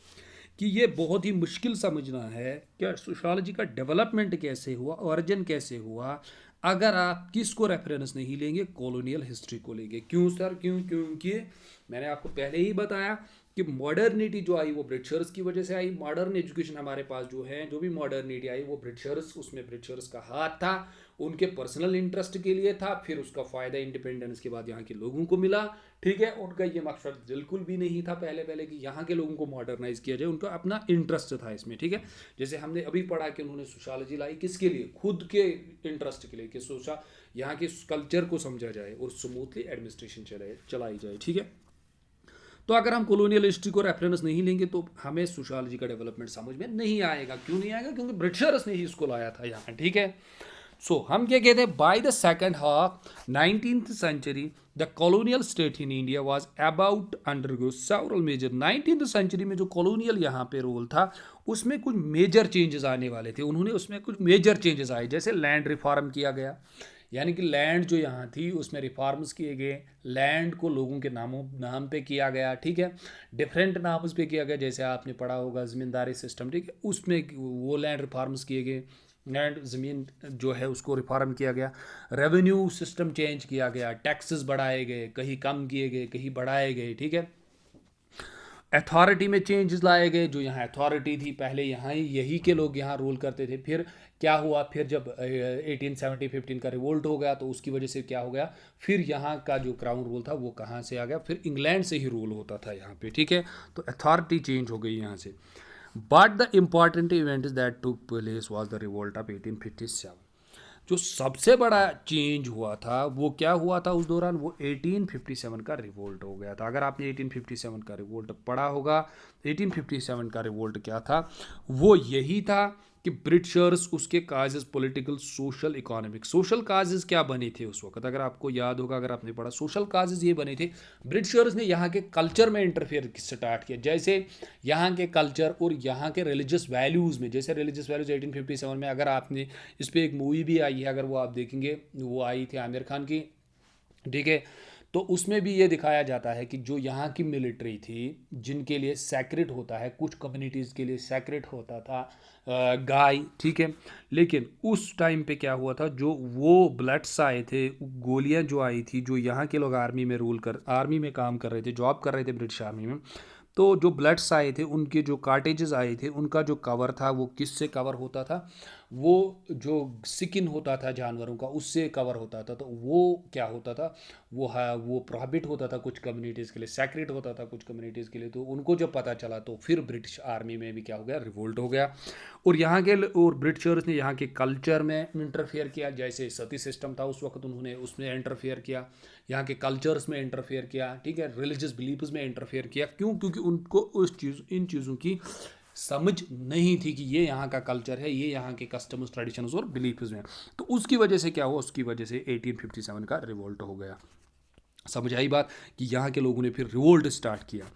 [SPEAKER 1] कि ये बहुत ही मुश्किल समझना है क्या सोशियोलॉजी का डेवलपमेंट कैसे हुआ, ऑरिजिन कैसे हुआ, अगर आप किसको रेफरेंस नहीं लेंगे? कॉलोनियल हिस्ट्री को लेंगे। क्यों सर? क्योंकि मैंने आपको पहले ही बताया कि मॉडर्निटी जो आई वो ब्रिटिशर्स की वजह से आई। मॉडर्न एजुकेशन हमारे पास जो है, जो भी मॉडर्निटी आई वो ब्रिटिशर्स, उसमें ब्रिटिशर्स का हाथ था, उनके पर्सनल इंटरेस्ट के लिए था। फिर उसका फ़ायदा इंडिपेंडेंस के बाद यहाँ के लोगों को मिला। ठीक है, उनका ये मकसद बिल्कुल भी नहीं था पहले कि यहाँ के लोगों को मॉडर्नाइज किया जाए, उनका अपना इंटरेस्ट था इसमें। ठीक है, जैसे हमने अभी पढ़ा कि उन्होंने सोशियोलॉजी लाई किसके लिए? खुद के इंटरेस्ट के लिए, कि सोचा यहाँ के कल्चर को समझा जाए और स्मूथली एडमिनिस्ट्रेशन चलाई जाए। ठीक है, तो अगर हम कॉलोनियल हिस्ट्री को रेफरेंस नहीं लेंगे तो हमें सोशियोलॉजी का डेवलपमेंट समझ में नहीं आएगा। क्यों नहीं आएगा? क्योंकि ब्रिटिशर्स ने ही इसको लाया था यहाँ। ठीक है, हम क्या कहते हैं? By the second half 19th century the colonial state in India was about undergo several major. 19th century में जो कॉलोनियल यहाँ पे रोल था, उसमें कुछ मेजर चेंजेस आने वाले थे। उन्होंने उसमें कुछ मेजर चेंजेस आए, जैसे लैंड रिफॉर्म किया गया, यानी कि लैंड जो यहाँ थी उसमें रिफॉर्म्स किए गए, लैंड को लोगों के नाम पे किया गया। ठीक है, डिफरेंट नाम्स पे किया गया, जैसे आपने पढ़ा होगा ज़मींदारी सिस्टम। ठीक है, उसमें वो लैंड रिफॉर्म्स किए गए, लैंड ज़मीन जो है उसको रिफॉर्म किया गया। रेवेन्यू सिस्टम चेंज किया गया, टैक्सेस बढ़ाए गए, कहीं कम किए गए, कहीं बढ़ाए गए। ठीक है, अथॉरिटी में चेंजेस लाए गए। जो यहाँ अथॉरिटी थी पहले, यहाँ ही यही के लोग यहाँ रूल करते थे। फिर क्या हुआ? फिर जब 1815 का रिवोल्ट हो गया तो उसकी वजह से क्या हो गया? फिर यहाँ का जो क्राउन रूल था वो कहाँ से आ गया? फिर इंग्लैंड से ही रूल होता था यहाँ पे। ठीक है, तो अथॉरिटी चेंज हो गई यहाँ से। But the important event that took place was the revolt of 1857। जो सबसे बड़ा चेंज हुआ था वो क्या हुआ था उस दौरान? वो 1857 का रिवोल्ट हो गया था। अगर आपने 1857 का रिवोल्ट पढ़ा होगा, 1857 का रिवोल्ट क्या था? वो यही था कि ब्रिटिशर्स, उसके causes political, social, economic. Social causes क्या बने थे उस वक्त? अगर आपको याद होगा, अगर आपने पढ़ा, सोशल काजेस ये बने थे, ब्रिटिशर्स ने यहाँ के कल्चर में इंटरफेयर स्टार्ट किया। जैसे यहाँ के कल्चर और यहाँ के रिलीजियस वैल्यूज़ में, जैसे रिलीजियस वैल्यूज़ 1857 में, अगर आपने इस पर एक मूवी भी आई है, अगर वो आप देखेंगे, वो आई थी आमिर खान की। ठीक है, तो उसमें भी ये दिखाया जाता है कि जो यहाँ की मिलिट्री थी, जिनके लिए सैक्रेड होता है, कुछ कम्युनिटीज़ के लिए सैक्रेड होता था गाय। ठीक है, लेकिन उस टाइम पे क्या हुआ था? जो वो ब्लड्स आए थे, गोलियां जो आई थी, जो यहाँ के लोग आर्मी में काम कर रहे थे, जॉब कर रहे थे ब्रिटिश आर्मी में, तो जो ब्लड्स आए थे, उनके जो कार्टेजेस आए थे, उनका जो कवर था वो किससे कवर होता था? वो जो स्किन होता था जानवरों का, उससे कवर होता था। तो वो क्या होता था? वो प्रोहिबिट होता था कुछ कम्युनिटीज़ के लिए, सैक्रेड होता था कुछ कम्युनिटीज़ के लिए। तो उनको जब पता चला तो फिर ब्रिटिश आर्मी में भी क्या हो गया? रिवोल्ट हो गया। और ब्रिटिशर्स ने यहाँ के कल्चर में इंटरफेयर किया। जैसे सती सिस्टम था उस वक्त, उन्होंने उसमें इंटरफेयर किया, यहाँ के कल्चर्स में इंटरफेयर किया। ठीक है, रिलीजियस बिलीफ्स में इंटरफेयर किया। क्यों? क्योंकि उनको इन चीज़ों की समझ नहीं थी कि ये यहाँ का कल्चर है, ये यहाँ के कस्टम्स, ट्रेडिशंस और बिलीफ्स में। तो उसकी वजह से क्या हुआ? उसकी वजह से 1857 का रिवोल्ट हो गया। समझ आई बात? कि यहाँ के लोगों ने फिर रिवोल्ट स्टार्ट किया।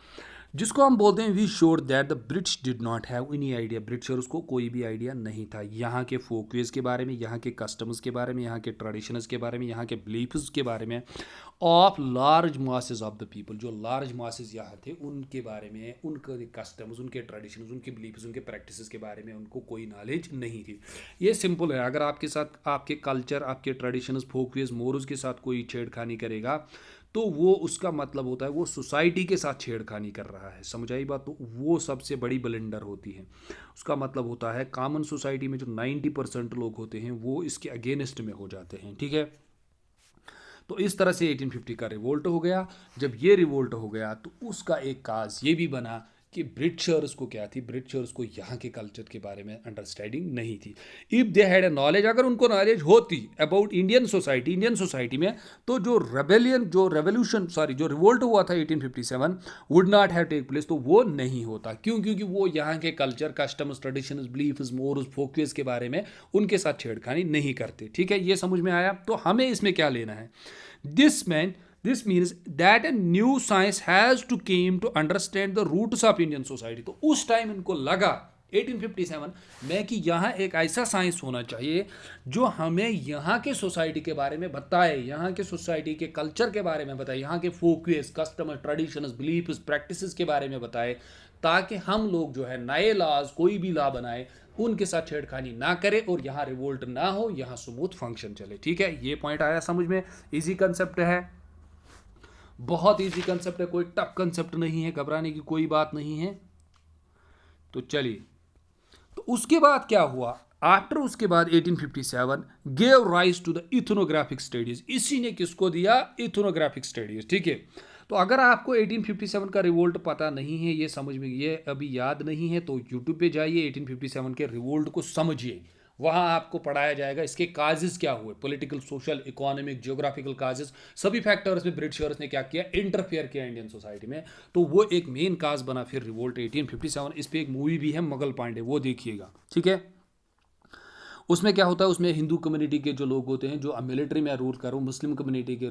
[SPEAKER 1] जिसको हम बोलते हैं we sure that the British did not have any idea, britishers को कोई भी आइडिया नहीं था यहाँ के फोकवेज के बारे में, यहाँ के कस्टम्स के बारे में, यहाँ के ट्रेडिशंस के बारे में, यहाँ के बिलीफ्स के बारे में, of large masses of the people, जो लार्ज मासेस यहाँ थे उनके बारे में, उनके कस्टम्स, उनके ट्रेडिशंस, उनके बिलीफ्स, उनके प्रैक्टिसेस के बारे में उनको कोई नॉलेज नहीं थी। ये सिंपल है, अगर आपके साथ आपके कल्चर, आपके ट्रेडिशंस, फोकवेज, मोरल्स के साथ कोई छेड़खानी करेगा तो वो उसका मतलब होता है वो सोसाइटी के साथ छेड़खानी कर रहा है, समझ आई बात? तो वो सबसे बड़ी ब्लंडर होती है। उसका मतलब होता है कॉमन सोसाइटी में जो 90% लोग होते हैं वो इसके अगेंस्ट में हो जाते हैं, ठीक है। तो इस तरह से 1850 का रिवोल्ट हो गया। जब ये रिवोल्ट हो गया तो उसका एक काज ये भी बना कि ब्रिटिशर्स को क्या थी, ब्रिटिशर्स को यहाँ के कल्चर के बारे में अंडरस्टैंडिंग नहीं थी। If they had a knowledge, अगर उनको नॉलेज होती अबाउट इंडियन सोसाइटी में, तो जो रिवोल्ट हुआ था 1857 would not have take place, तो वो नहीं होता। क्यों? क्योंकि वो यहाँ के culture, customs, traditions, beliefs, morals, folkways के बारे में उनके साथ छेड़खानी नहीं करते, ठीक है। ये समझ में आया? तो हमें इसमें क्या लेना है? This means that a new science has to came to understand the roots of Indian society. तो उस टाइम इनको लगा 1857 में कि यहाँ एक ऐसा साइंस होना चाहिए जो हमें यहाँ के सोसाइटी के बारे में बताए, यहाँ के सोसाइटी के कल्चर के बारे में बताए, यहाँ के Folkways, custom, traditions, beliefs, practices के बारे में बताए, ताकि हम लोग जो है नए लॉज, कोई भी लॉ बनाए, उनके साथ छेड़खानी ना करे और यहाँ रिवोल्ट ना हो, यहाँ स्मूथ फंक्शन चले, ठीक है। ये पॉइंट आया समझ में? इजी कंसेप्ट है, बहुत इजी कंसेप्ट है, कोई टफ कंसेप्ट नहीं है, घबराने की कोई बात नहीं है। तो चलिए, तो उसके बाद क्या हुआ? आफ्टर उसके बाद 1857 gave rise to the ethnographic studies. इसी ने किसको दिया? इथनोग्राफिक स्टडीज, ठीक है। तो अगर आपको 1857 का रिवोल्ट पता नहीं है, ये समझ में, ये अभी याद नहीं है, तो यूट्यूब पे जाइए, 1857 के रिवोल्ट को समझिए, वहाँ आपको पढ़ाया जाएगा इसके काजेस क्या हुए, political, social, economic, geographical causes, सभी फैक्टर्स में ब्रिटिशर्स ने क्या किया, इंटरफेयर किया इंडियन सोसाइटी में। तो वो एक मेन काज बना फिर रिवोल्ट 1857। इस पर एक मूवी भी है मुगल पांडे, वो देखिएगा, ठीक है। उसमें क्या होता है, उसमें हिंदू कम्युनिटी के जो लोग होते हैं, जो मिलिट्री में रूल कर रहा हूँ, मुस्लिम कम्युनिटी के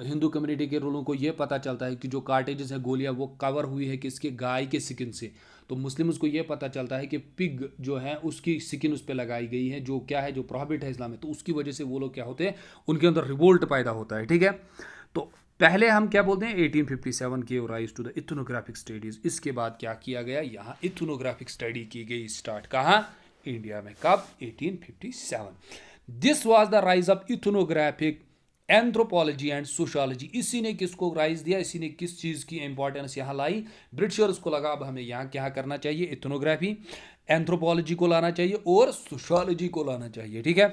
[SPEAKER 1] हिंदू कम्युनिटी के लोगों को ये पता चलता है कि जो कार्टेजेस है, गोलियाँ, वो कवर हुई है किसके? गाय के स्किन से। तो मुस्लिम उसको ये पता चलता है कि पिग जो है उसकी स्किन उस पर लगाई गई है, जो क्या है, जो प्रॉहिबिट है इस्लाम में। तो उसकी वजह से वो लोग क्या होते हैं, उनके अंदर रिवोल्ट पैदा होता है, ठीक है। तो पहले हम क्या बोलते हैं, 1857 के rise to the ethnographic studies. इसके बाद क्या किया गया, यहाँ इथनोग्राफिक स्टडी की गई स्टार्ट, कहाँ? इंडिया में। कब? 1857। This was the rise of ethnographic anthropology and sociology. इसी ने किसको राइज दिया, इसी ने किस चीज़ की इंपॉर्टेंस यहाँ लाई? ब्रिटिशर्स को लगा अब हमें यहाँ क्या करना चाहिए, इथनोग्राफी, एंथ्रोपोलॉजी को लाना चाहिए और सोशियोलॉजी को लाना चाहिए, ठीक है।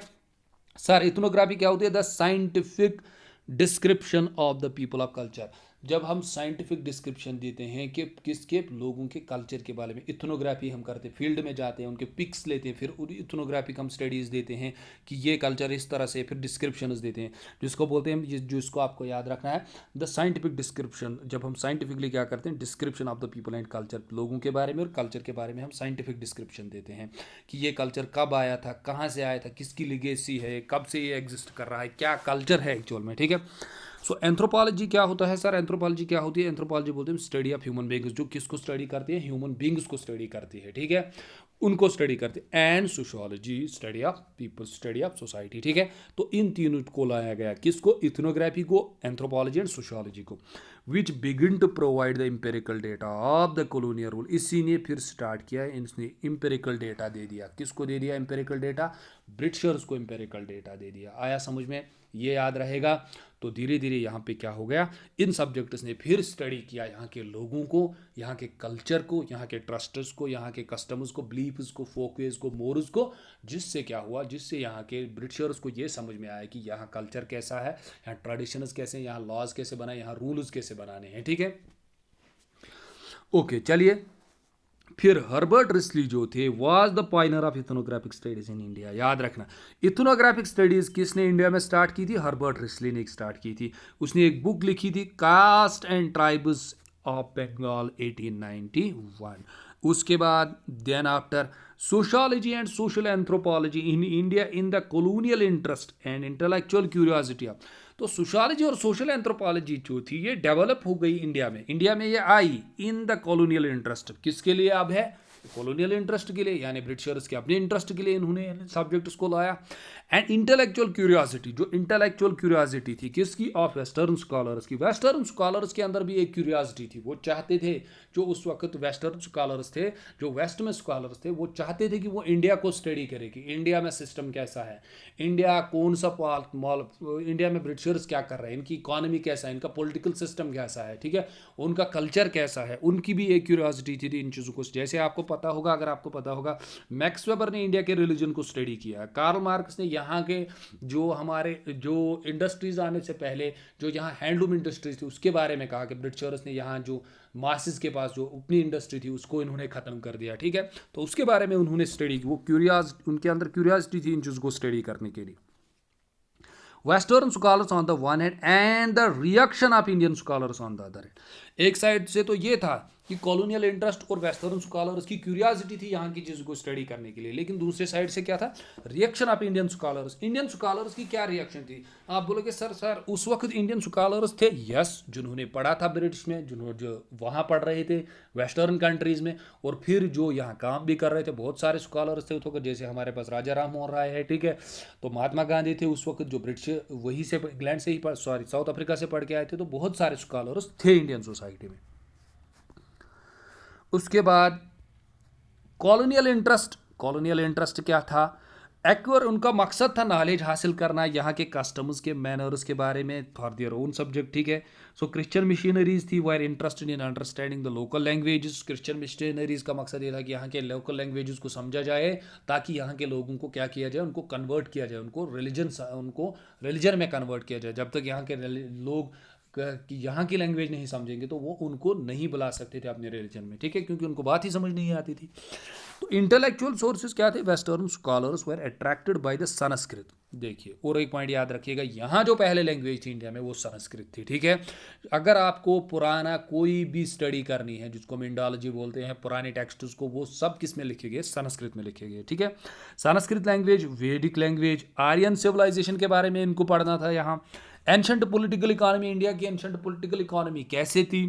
[SPEAKER 1] सर इथनोग्राफी क्या होती है? The scientific description of the people of culture. जब हम साइंटिफिक डिस्क्रिप्शन देते हैं कि किसके, लोगों के कल्चर के बारे में, इथनोग्राफी हम करते हैं, फील्ड में जाते हैं, उनके पिक्स लेते हैं, फिर इथनोग्राफिक हम स्टडीज़ देते हैं कि ये कल्चर इस तरह से, फिर डिस्क्रिप्शंस देते हैं, जिसको बोलते हैं, जिसको आपको याद रखना है, द साइंटिफिक डिस्क्रिप्शन। जब हम साइंटिफिकली क्या करते हैं, description of the people and culture, लोगों के बारे में और कल्चर के बारे में हम साइंटिफिक डिस्क्रिप्शन देते हैं कि ये कल्चर कब आया था, कहाँ से आया था, किसकी लिगेसी है, कब से ये एग्जिस्ट कर रहा है, क्या कल्चर है एक्चुअल में, ठीक है। सो एंथ्रोपोलॉजी क्या होता है सर? एंथ्रोपोलॉजी क्या होती है? एंथ्रोपोलॉजी बोलते हैं स्टडी ऑफ ह्यूमन बींग्स, जो किसको स्टडी करती है? ह्यूमन बींग्स को स्टडी करती है, ठीक है, उनको स्टडी करते हैं। And sociology study of people, study of society, ठीक है। तो इन तीनों को लाया गया, किसको? इथनोग्राफी को, एंथ्रोपोलॉजी एंड सोशियोलॉजी को, which begin to provide the empirical data of the colonial rule. इसी ने फिर स्टार्ट किया, इसने एम्पेरिकल डेटा दे दिया। किसको दे दिया एम्पेरिकल डेटा? ब्रिटिशर्स को एम्पेरिकल डेटा दे दिया। आया समझ में? ये याद रहेगा। तो धीरे धीरे यहाँ पे क्या हो गया, इन सब्जेक्ट्स ने फिर स्टडी किया यहाँ के लोगों को, यहाँ के कल्चर को, यहाँ के ट्रस्टर्स को, यहाँ के कस्टम्स को, बिलीफ्स को, फोकवेज को, मोरल्स को, जिससे क्या हुआ, जिससे यहाँ के ब्रिटिशर्स को ये समझ में आया कि यहाँ कल्चर कैसा है, यहाँ ट्रेडिशंस कैसे हैं, यहाँ लॉज कैसे बनाए, यहाँ रूल्स कैसे बनाने हैं, ठीक है। ओके चलिए, फिर हर्बर्ट रिस्ली जो थे was the Pioneer of ethnographic studies in India. याद रखना, इथनोग्राफिक स्टडीज किसने इंडिया में स्टार्ट की थी? हर्बर्ट रिस्ली ने स्टार्ट की थी। उसने एक बुक लिखी थी, caste and tribes of Bengal 1891। उसके बाद then after sociology and social anthropology in India in the colonial interest and intellectual curiosity of. तो सोशियोलॉजी और सोशल एंथ्रोपोलॉजी जो थी ये डेवलप हो गई इंडिया में ये आई इन द कॉलोनियल इंटरेस्ट। किसके लिए अब है? कॉलोनियल इंटरेस्ट के लिए, यानी ब्रिटिशर्स के अपने इंटरेस्ट के लिए इन्होंने सब्जेक्ट उसको लाया। एंड इंटेलेक्चुअल क्यूरियोसिटी, जो इंटेलेक्चुअल क्यूरियोसिटी थी किसकी? ऑफ वेस्टर्न स्कॉलर्स की। वेस्टर्न स्कॉलर्स के अंदर भी एक क्यूरियोसिटी थी, वो चाहते थे, जो उस वक्त वेस्टर्न स्कॉलर्स थे, जो वेस्ट में स्कॉलर्स थे, वो चाहते थे कि वो इंडिया को स्टडी करे कि इंडिया में सिस्टम कैसा है, इंडिया कौन सा मॉल, इंडिया में ब्रिटिशर्स क्या कर रहे हैं, इनकी इकॉनमी कैसा है, इनका पॉलिटिकल सिस्टम कैसा है, ठीक है, उनका कल्चर कैसा है, उनकी भी एक क्यूरियोसिटी थी इन चीज़ों को। जैसे आपको पता होगा, अगर आपको पता होगा, मैक्स वेबर ने इंडिया के रिलीजन को स्टडी किया, कार्ल मार्क्स ने यहाँ के जो हमारे जो इंडस्ट्रीज आने से पहले जो यहाँ हैंडलूम इंडस्ट्रीज थी उसके बारे में कहा कि ब्रिटिशर्स ने यहाँ जो मासिस के पास जो अपनी इंडस्ट्री थी उसको इन्होंने ख़त्म कर दिया, ठीक है, तो उसके बारे में उन्होंने स्टडी की। वो उनके अंदर क्यूरियोसिटी थी इन चीज़ों को स्टडी करने के लिए। Western scholars on the one hand and the reaction of Indian scholars on the other hand. एक साइड से तो ये था कि कॉलोनियल इंटरेस्ट और वेस्टर्न स्कॉलर्स की क्यूरियोसिटी थी यहाँ की चीज़ को स्टडी करने के लिए, लेकिन दूसरे साइड से क्या था? Reaction of Indian scholars. Indian scholars की क्या रिएक्शन थी? आप बोलोगे सर उस वक्त इंडियन स्कॉलर्स थे, यस, जिन्होंने पढ़ा था ब्रिटिश में, जिन्होंने जो वहाँ पढ़ रहे थे वेस्टर्न कंट्रीज़ में, और फिर जो यहाँ काम भी कर रहे थे, बहुत सारे स्कॉलर्स थे तो जैसे हमारे पास राजा राम मोहन राय है, ठीक है, तो महात्मा गांधी थे उस वक्त जो ब्रिटिश वहीं से इंग्लैंड से ही साउथ अफ्रीका से पढ़ के आए थे, तो बहुत सारे स्कॉलर्स थे इंडियन सोसाइटी में। उसके बाद कॉलोनियल इंटरेस्ट क्या था? एक्वर उनका मकसद था नॉलेज हासिल करना यहाँ के कस्टम्स के मैनर्स के बारे में फॉर देयर ओन सब्जेक्ट, ठीक है। सो क्रिश्चियन मिशनरीज थी, wire interested in understanding the local languages. Christian missionaries का मकसद ये था कि यहाँ के लोकल लैंग्वेजेस को समझा जाए, ताकि यहाँ के लोगों को क्या किया जाए, उनको कन्वर्ट किया जाए, उनको रिलीजन में कन्वर्ट किया जाए। जब तक यहाँ के लोग कि यहाँ की लैंग्वेज नहीं समझेंगे तो वो उनको नहीं बुला सकते थे अपने रिलीजन में, ठीक है, क्योंकि उनको बात ही समझ नहीं आती थी। तो इंटेलेक्चुअल सोर्सेज क्या थे? Western scholars were attracted by the Sanskrit. देखिए, और एक पॉइंट याद रखिएगा, यहाँ जो पहले लैंग्वेज थी इंडिया में वो संस्कृत थी, ठीक है। अगर आपको पुराना कोई भी स्टडी करनी है, जिसको हम इंडोलॉजी बोलते हैं, पुराने टेक्स्ट्स को, वो सब किस में लिखे गए? संस्कृत में लिखे गए, ठीक है। संस्कृत लैंग्वेज, वैदिक लैंग्वेज, आर्यन सिविलाइजेशन के बारे में इनको पढ़ना था। यहाँ एंशंट पॉलिटिकल इकोनॉमी, इंडिया की एंशंट पॉलिटिकल इकोनॉमी कैसे थी,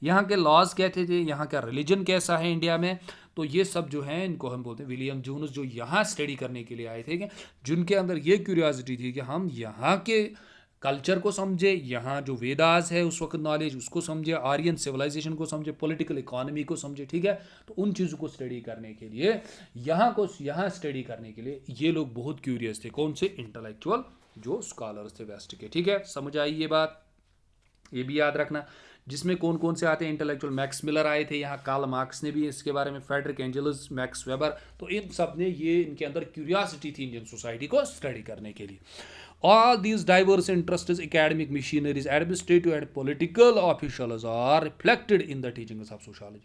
[SPEAKER 1] यहाँ के लॉज कैसे थे, यहाँ का रिलीजन कैसा है इंडिया में, तो ये सब जो है इनको हम बोलते हैं विलियम जोन्स, जो यहाँ स्टडी करने के लिए आए थे, जिनके अंदर ये क्यूरियोसिटी थी कि हम यहाँ के कल्चर को समझे, यहाँ जो वेदास है उस वक्त नॉलेज उसको समझे, आर्यन सिविलाइजेशन को समझे, पॉलिटिकल इकोनॉमी को समझे, ठीक है। तो उन चीज़ों को स्टडी करने के लिए यहाँ स्टडी करने के लिए ये लोग बहुत क्यूरियस थे। कौन से? इंटेलेक्चुअल जो स्कॉलर्स थे वेस्ट के, ठीक है। समझ आई ये बात? ये भी याद रखना, जिसमें कौन कौन से आते हैं? इंटेलेक्चुअल मैक्स मिलर आए थे यहाँ, कार्ल मार्क्स ने भी इसके बारे में, फ्रेडरिक एंजल्स, मैक्स वेबर, तो इन सब ने ये इनके अंदर क्यूरियोसिटी थी इंडियन सोसाइटी को स्टडी करने के लिए। All these diverse interests, academic missionaries, administrative and political officials are reflected in the teachings of sociology.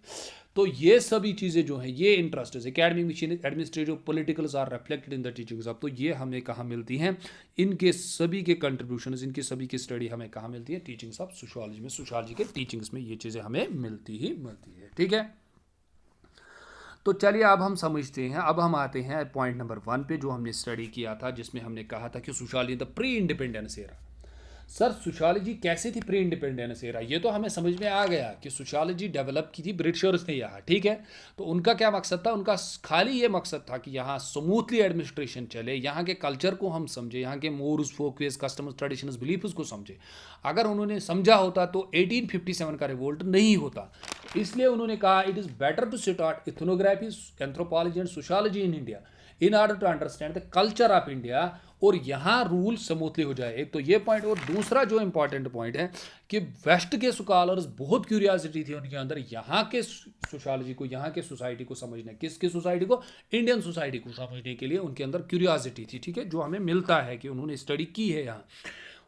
[SPEAKER 1] तो ये सभी चीज़ें जो हैं, ये interest, academic missionary, administrative, politicals are reflected in the teachings of, तो ये हमें कहाँ मिलती हैं? इनके सभी के कंट्रीब्यूशंस, इनके सभी की स्टडी हमें कहाँ मिलती है? टीचिंग्स ऑफ सोशियोलॉजी में, सोशियोलॉजी के टीचिंग्स में ये चीज़ें हमें मिलती है, ठीक है। तो चलिए अब हम समझते हैं, अब हम आते हैं पॉइंट नंबर 1 पे, जो हमने स्टडी किया था, जिसमें हमने कहा था कि sociology the pre independence era. Sir sociology कैसे थी प्री इंडिपेंडेंस एरा? ये तो हमें समझ में आ गया कि सोशियोलॉजी डेवलप की थी ब्रिटिशर्स ने यहाँ, ठीक है। तो उनका क्या मकसद था? उनका खाली ये मकसद था कि यहाँ स्मूथली एडमिनिस्ट्रेशन चले, यहाँ के कल्चर को हम समझे, यहाँ के mores, folkways, customs, traditions, beliefs को समझे। अगर उन्होंने समझा होता तो 1857 का रिवोल्ट नहीं होता। इसलिए उन्होंने कहा it is better to start ethnography, anthropology and sociology in India in order to understand the culture of India, और यहाँ रूल स्मूथली हो जाए। एक तो ये पॉइंट, और दूसरा जो इंपॉर्टेंट पॉइंट है कि वेस्ट के स्कॉलर्स बहुत क्यूरियोसिटी थी उनके अंदर यहाँ के सोशियोलॉजी को, यहाँ के सोसाइटी को समझने, किसकी सोसाइटी को? इंडियन सोसाइटी को समझने के लिए उनके अंदर क्यूरियोसिटी थी, ठीक है, जो हमें मिलता है कि उन्होंने स्टडी की है यहाँ।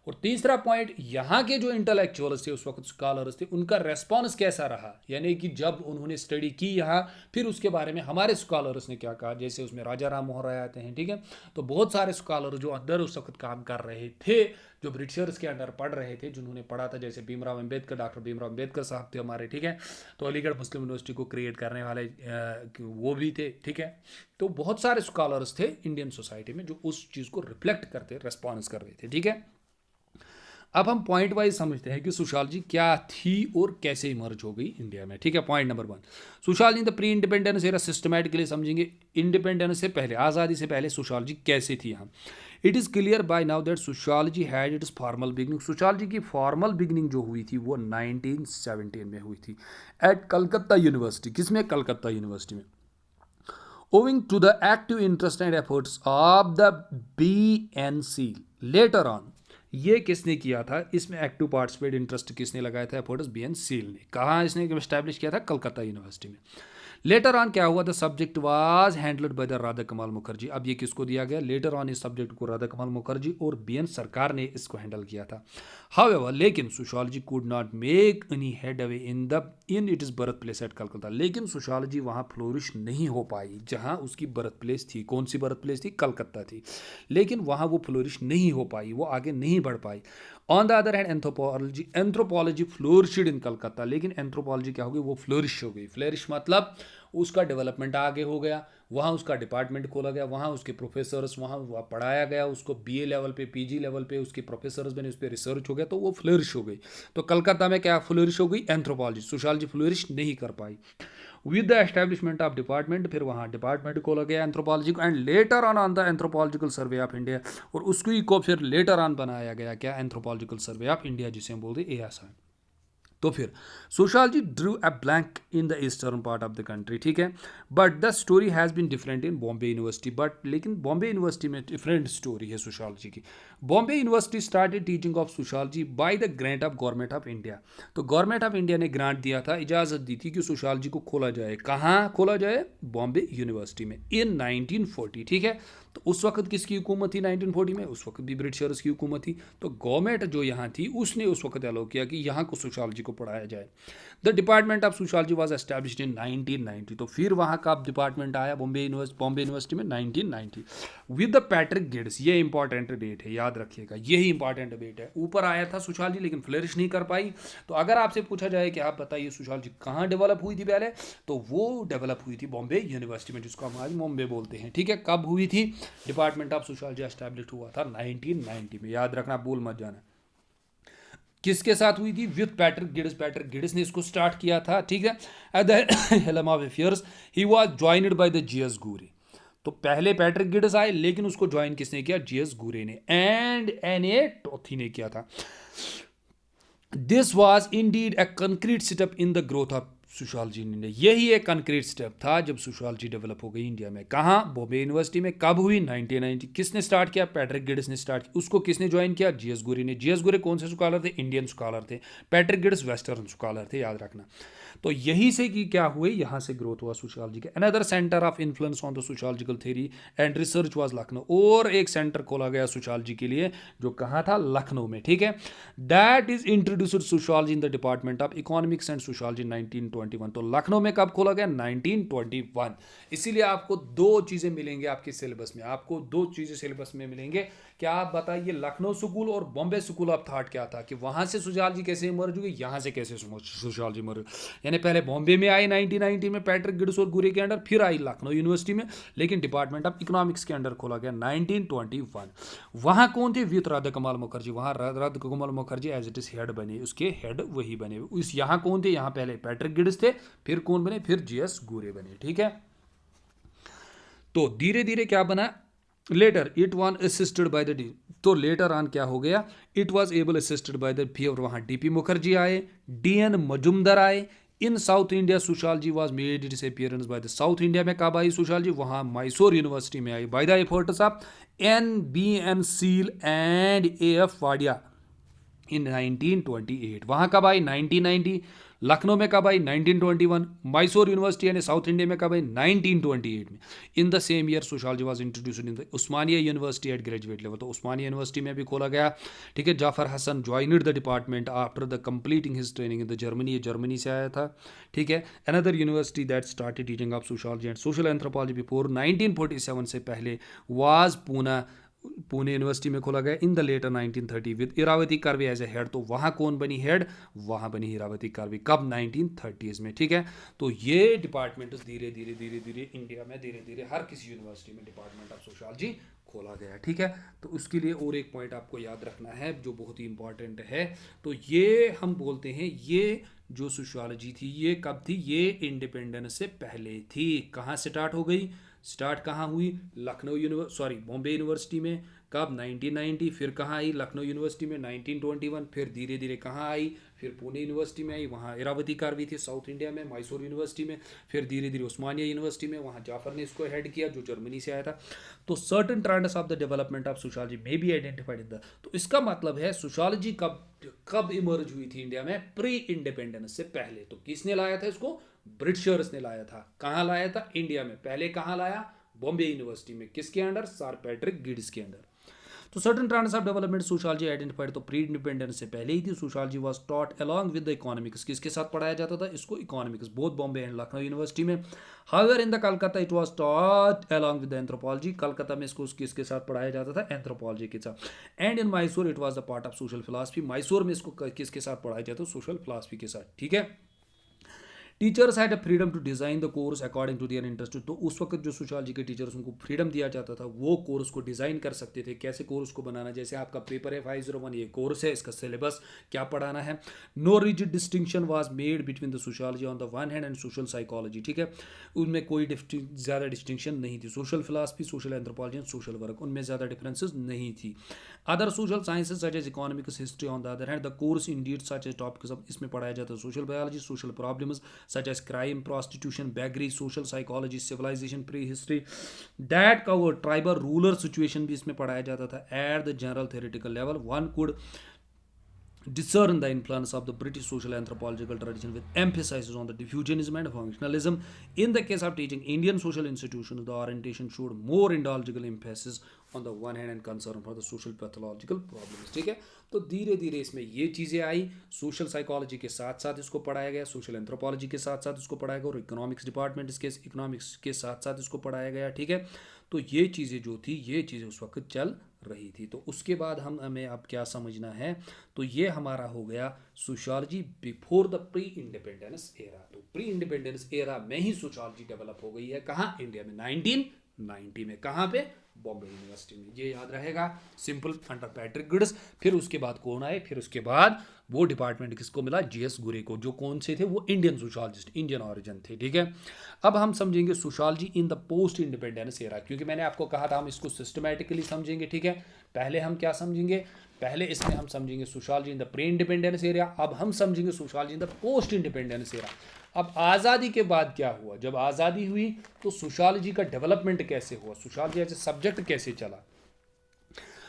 [SPEAKER 1] और तीसरा पॉइंट, यहाँ के जो इंटेलेक्चुअल्स थे उस वक्त, स्कॉलर्स थे, उनका रेस्पॉन्स कैसा रहा, यानी कि जब उन्होंने स्टडी की यहाँ, फिर उसके बारे में हमारे स्कॉलर्स ने क्या कहा। जैसे उसमें राजा राम मोहन राय आते हैं, ठीक है। तो बहुत सारे स्कॉलर जो अंदर उस वक्त काम कर रहे थे, जो ब्रिटिशर्स के अंडर पढ़ रहे थे, जिन्होंने पढ़ा था, जैसे भीमराव अम्बेडकर, डॉक्टर भीमराव अम्बेडकर साहब थे हमारे, ठीक है। तो अलीगढ़ मुस्लिम यूनिवर्सिटी को क्रिएट करने वाले वो भी थे, ठीक है। तो बहुत सारे स्कॉलर्स थे इंडियन सोसाइटी में जो उस चीज़ को रिफ्लेक्ट करते, रेस्पॉन्स कर रहे थे, ठीक है। अब हम पॉइंट वाइज समझते हैं कि सोशियोलॉजी क्या थी और कैसे इमर्ज हो गई इंडिया में। ठीक है, point number 1, sociology in the pre independence era systematically समझेंगे। इंडिपेंडेंस से पहले, आज़ादी से पहले सोशियोलॉजी कैसे थी यहाँ। It is clear by now that sociology had its formal beginning. Sociology की फॉर्मल बिगनिंग जो हुई थी वो 1917 में हुई थी एट कलकत्ता यूनिवर्सिटी। किसमें? कलकत्ता यूनिवर्सिटी में। Owing to the active interest and efforts of the BNC later on, ये किसने किया था? इसमें एक्टिव पार्टिसिपेट इंटरेस्ट किसने लगाया था? एफर्ट्स बीएन सील ने। कहाँ इसने एस्टैब्लिश किया था? कलकत्ता यूनिवर्सिटी में। लेटर ऑन क्या हुआ? The subject was handled by the Radha Kamal Mukherjee. अब ये किसको दिया गया? लेटर ऑन इस सब्जेक्ट को राधा कमाल मुखर्जी और बीएन सरकार ने इसको हैंडल किया था। हाउएवर, लेकिन sociology could not make any head away in it is birth place at Calcutta. लेकिन सोशियोलॉजी वहाँ फ्लोरिश नहीं हो पाई जहाँ उसकी बर्थ प्लेस थी। कौन सी बर्थ प्लेस थी? कलकत्ता थी। लेकिन वहाँ वो फ्लोरिश नहीं हो पाई, वो आगे नहीं बढ़ पाई। On the other hand anthropology flourished in Calcutta. लेकिन एंथ्रोपोलॉजी क्या हो गई? वो फ्लोरिश हो गई। फ्लोरिश मतलब उसका डेवलपमेंट आगे हो गया, वहाँ उसका डिपार्टमेंट खोला गया, वहाँ उसके प्रोफेसर्स, वहाँ पढ़ाया गया उसको, बीए लेवल पे, पीजी लेवल पे उसके प्रोफेसर्स बने, उस पर रिसर्च हो गया, तो वो फ्लोरिश हो गई। तो कलकत्ता में क्या फ्लोरिश हो गई? एंथ्रोपोलॉजी। सोशियोलॉजी फ्लोरिश नहीं कर पाई। With the establishment of department, फिर वहाँ डिपार्टमेंट खोला गया एंथ्रोपोलॉजी को, and later on the anthropological survey of India. और उसको को फिर लेटर ऑन बनाया गया क्या? एंथ्रोपोलॉजिकल सर्वे ऑफ इंडिया, जिसे हम बोलते हैं ASI। तो फिर sociology drew a blank in the eastern part of the country. ठीक है, but the story has been different in Bombay university. But लेकिन बॉम्बे यूनिवर्सिटी में डिफरेंट स्टोरी है सोशियोलॉजी की। Bombay university started teaching of sociology by the grant of government of India. तो government of India ने grant दिया था, इजाज़त दी थी कि सोशियोलॉजी को खोला जाए। कहाँ खोला जाए? बॉम्बे यूनिवर्सिटी में इन 1940। ठीक है, तो उस वक्त किसकी हुकूमत थी 1940 में? उस वक्त भी ब्रिटिशर्स की हुकूमत थी। तो गवर्नमेंट जो यहाँ थी उसने उस वक्त अलाउ किया कि यहाँ को सोशियोलॉजी को पढ़ाया जाए। The department of sociology was established in 1990। तो फिर वहाँ का डिपार्टमेंट आया बॉम्बे यूनिवर्सिटी में 1990 विद द पैट्रिक गिड्स। ये इंपॉर्टेंट डेट है, याद रखिएगा, यही इंपॉर्टेंट डेट है। ऊपर आया था सोशियोलॉजी लेकिन फ्लरिश नहीं कर पाई। तो अगर आपसे पूछा जाए कि आप बताइए सोशियोलॉजी कहाँ डेवलप हुई थी पहले, तो वो डेवलप हुई थी बॉम्बे यूनिवर्सिटी में, जिसको हम आज बॉम्बे बोलते हैं। ठीक है, कब हुई थी? डिपार्टमेंट ऑफ सोशियोलॉजी एस्टैब्लिश हुआ था 1990 में, याद रखना, भूल मत जाना। किसके साथ हुई थी? With Patrick Geddes. Patrick Geddes ने इसको स्टार्ट किया था। ठीक है, at the helm of affairs he was joined by the GS Ghurye. तो पहले पैट्रिक गिड्स आए, लेकिन उसको ज्वाइन किसने किया? जीएस गुरे ने, एंड एनए टॉथी ने किया था। This was Indeed A concrete step in the growth of sociology in India. यही एक कंक्रीट स्टेप था जब सोशियोलॉजी डेवलप हो गई इंडिया में। कहाँ? बॉम्बे यूनिवर्सिटी में। कब हुई? 1990। किसने स्टार्ट किया? पैट्रिक गिड्स ने स्टार्ट किया। उसको किसने ज्वाइन किया? जीएस गुरे ने। जीएस गुरे कौन से स्कॉलर थे? इंडियन स्कॉलर थे। पैट्रिक गिड्स वेस्टर्न स्कॉलर थे, याद रखना। तो यही से कि क्या हुए, यहाँ से ग्रोथ हुआ सोशियोलॉजी का। Another centre of influence on the sociological theory and research was Lucknow. और एक सेंटर खोला गया सोशियोलॉजी के लिए, जो कहाँ था? लखनऊ में। ठीक है, that is introduced sociology in the department of economics and sociology 1921। तो लखनऊ में कब खोला गया? 1921। इसीलिए आपको दो चीज़ें मिलेंगे आपके सिलेबस में, आपको दो चीज़ें सिलेबस में मिलेंगे। क्या आप बताइए, लखनऊ स्कूल और बॉम्बे स्कूल ऑफ थॉट क्या था, कि वहाँ से सोशियोलॉजी कैसे इमर्ज हुई, यहाँ से कैसे सोशियोलॉजी इमर्ज। यानी पहले बॉम्बे में आई 1990 में पैट्रिक गिड्स और गुरे के अंडर, फिर आई लखनऊ यूनिवर्सिटी में, लेकिन डिपार्टमेंट ऑफ इकोनॉमिक्स के अंडर खोला गया 1921। वहाँ कौन थे? विद राधा कमाल मुखर्जी। वहाँ Radha Kamal Mukherjee as it is head बने, उसके हेड वही बने। उस यहाँ कौन थे? यहाँ पहले पैट्रिक गिड्स थे, फिर कौन बने? फिर जीएस गुरे बने। ठीक है, तो धीरे धीरे क्या बना? Later it was assisted by the, तो लेटर ऑन क्या हो गया? It was able assisted by the, फिर वहाँ डीपी मुखर्जी आए, डीएन मजुमदार आए। In South India sociology was made its appearance by the, South India में कब आई सोशियोलॉजी? वहाँ मैसूर यूनिवर्सिटी में आई, by the efforts of NBN Seal and AF Wadia in 1928। वहाँ कब आई? 1990। लखनऊ में कब आई? 1921। मैसूर यूनिवर्सिटी यानी साउथ इंडिया में कब आई? 1928 में। In the same year sociology was introduced in the Osmania university at graduate level. तो उस्मानिया यूनिवर्सिटी में भी खोला गया। ठीक है, Jafar Hasan joined the department after the completing his training in the Germany. ये जर्मनी से आया था। ठीक है, another university that started teaching of sociology and social anthropology before 1947 से पहले वाज पुणे यूनिवर्सिटी में खोला गया in the later 1930 with Irawati Karve as a head. तो वहाँ कौन बनी हेड? वहाँ बनी इरावती कर्वे। कब? 1930s में। ठीक है, तो ये डिपार्टमेंट धीरे धीरे इंडिया में धीरे धीरे हर किसी यूनिवर्सिटी में डिपार्टमेंट ऑफ सोशियोलॉजी खोला गया, ठीक है। तो उसके लिए और एक पॉइंट आपको याद रखना है जो बहुत ही इंपॉर्टेंट है। तो ये हम बोलते हैं, ये जो सोशियोलॉजी थी ये कब थी, ये इंडिपेंडेंस से पहले थी। कहाँ स्टार्ट हो गई, स्टार्ट कहाँ हुई, बॉम्बे यूनिवर्सिटी में। कब, 1990। फिर कहाँ आई, लखनऊ यूनिवर्सिटी में 1921। फिर धीरे धीरे कहाँ आई, फिर पुणे यूनिवर्सिटी में आई, वहाँ इरावती कार्वी थी साउथ इंडिया में, मैसूर यूनिवर्सिटी में। फिर धीरे धीरे उस्मानिया यूनिवर्सिटी में, वहाँ जाफर ने इसको हेड किया जो जर्मनी से आया था। तो certain trends of the development of sociology may be identified in the, तो इसका मतलब है सोशियोलॉजी कब कब इमर्ज हुई थी इंडिया में, प्री इंडिपेंडेंस से पहले। तो किसने लाया था इसको, ब्रिटिशर्स ने लाया था। कहाँ लाया था, इंडिया में। पहले कहाँ लाया, बॉम्बे यूनिवर्सिटी में। किसके अंडर, सर पैट्रिक गिड्स के अंडर। तो certain trends of development sociology identified, तो प्री इंडिपेंडेंस से पहले ही थी। Sociology was taught along with the economics, किसके साथ पढ़ाया जाता था इसको, economics, both Bombay and Lucknow university में। However in the Calcutta it was taught along with the anthropology, Calcutta में इसको किसके साथ पढ़ाया जाता था, एंथ्रोपोलॉजी के साथ। And in Mysore it was the part of social philosophy, Mysore में इसको किसके साथ पढ़ाया जाता था, सोशल फिलॉसफी के साथ, ठीक है। Teachers had a freedom to design the course according to their interest, तो उस वक्त जो सोशियोलॉजी के टीचर्स, उनको फ्रीडम दिया जाता था, वो कोर्स को डिज़ाइन कर सकते थे, कैसे कोर्स को बनाना। जैसे आपका पेपर है 501, ये कोर्स है, इसका सिलेबस क्या पढ़ाना है। No rigid distinction was made between the sociology on the one hand and social psychology, ठीक है। उनमें कोई ज़्यादा डिस्टिंक्शन नहीं थी। Social philosophy, social anthropology and social work, उनमें ज़्यादा डिफरेंसेस नहीं थी। Other social sciences such as economics, history on the other hand the course indeed such as topics, अब इसमें पढ़ाया जाता है social biology, social problems such as crime, prostitution, beggary, social psychology, civilization, prehistory, that cover tribal ruler situation भी इसमें पढ़ाया जाता था। At the general theoretical level, one could discern the influence of the British social anthropological tradition with emphasis on the diffusionism and functionalism. In the case of teaching Indian social institutions, the orientation showed more ideological emphasis on the one hand and concern for the social pathological problems, ठीक है। तो धीरे धीरे इसमें ये चीज़ें आई, social psychology के साथ साथ इसको पढ़ाया गया, सोशल एंथ्रोपोलॉजी के साथ साथ इसको पढ़ाया गया, और इकोनॉमिक्स डिपार्टमेंट इसके इकोनॉमिक्स के साथ साथ इसको पढ़ाया गया, ठीक है। तो ये चीज़ें जो थी, ये चीज़ें उस वक्त चल रही थी। तो उसके बाद हमें अब क्या समझना है, तो ये हमारा हो गया sociology before the pre independence era. तो प्री इंडिपेंडेंस एरा में ही सोशियोलॉजी डेवलप हो गई है, कहाँ, इंडिया में 1990 में। कहाँ पे, बॉम्बे यूनिवर्सिटी में। ये याद रहेगा, सिंपल, अंडर पैट्रिक गिड्स। फिर उसके बाद कौन आए, फिर उसके बाद वो डिपार्टमेंट किसको मिला, जीएस गुरे को, जो कौन से थे, वो इंडियन सोशियोलॉजिस्ट, इंडियन ऑरिजिन थे, ठीक है। अब हम समझेंगे sociology in the post independence era, क्योंकि मैंने आपको कहा था हम इसको सिस्टमैटिकली समझेंगे, ठीक है। पहले हम क्या समझेंगे, पहले इसमें हम समझेंगे sociology in the pre independence era, अब हम समझेंगे sociology in the post independence era. अब आज़ादी के बाद क्या हुआ, जब आज़ादी हुई तो सोशियोलॉजी का डेवलपमेंट कैसे हुआ, सोशियोलॉजी एज ए सब्जेक्ट कैसे चला,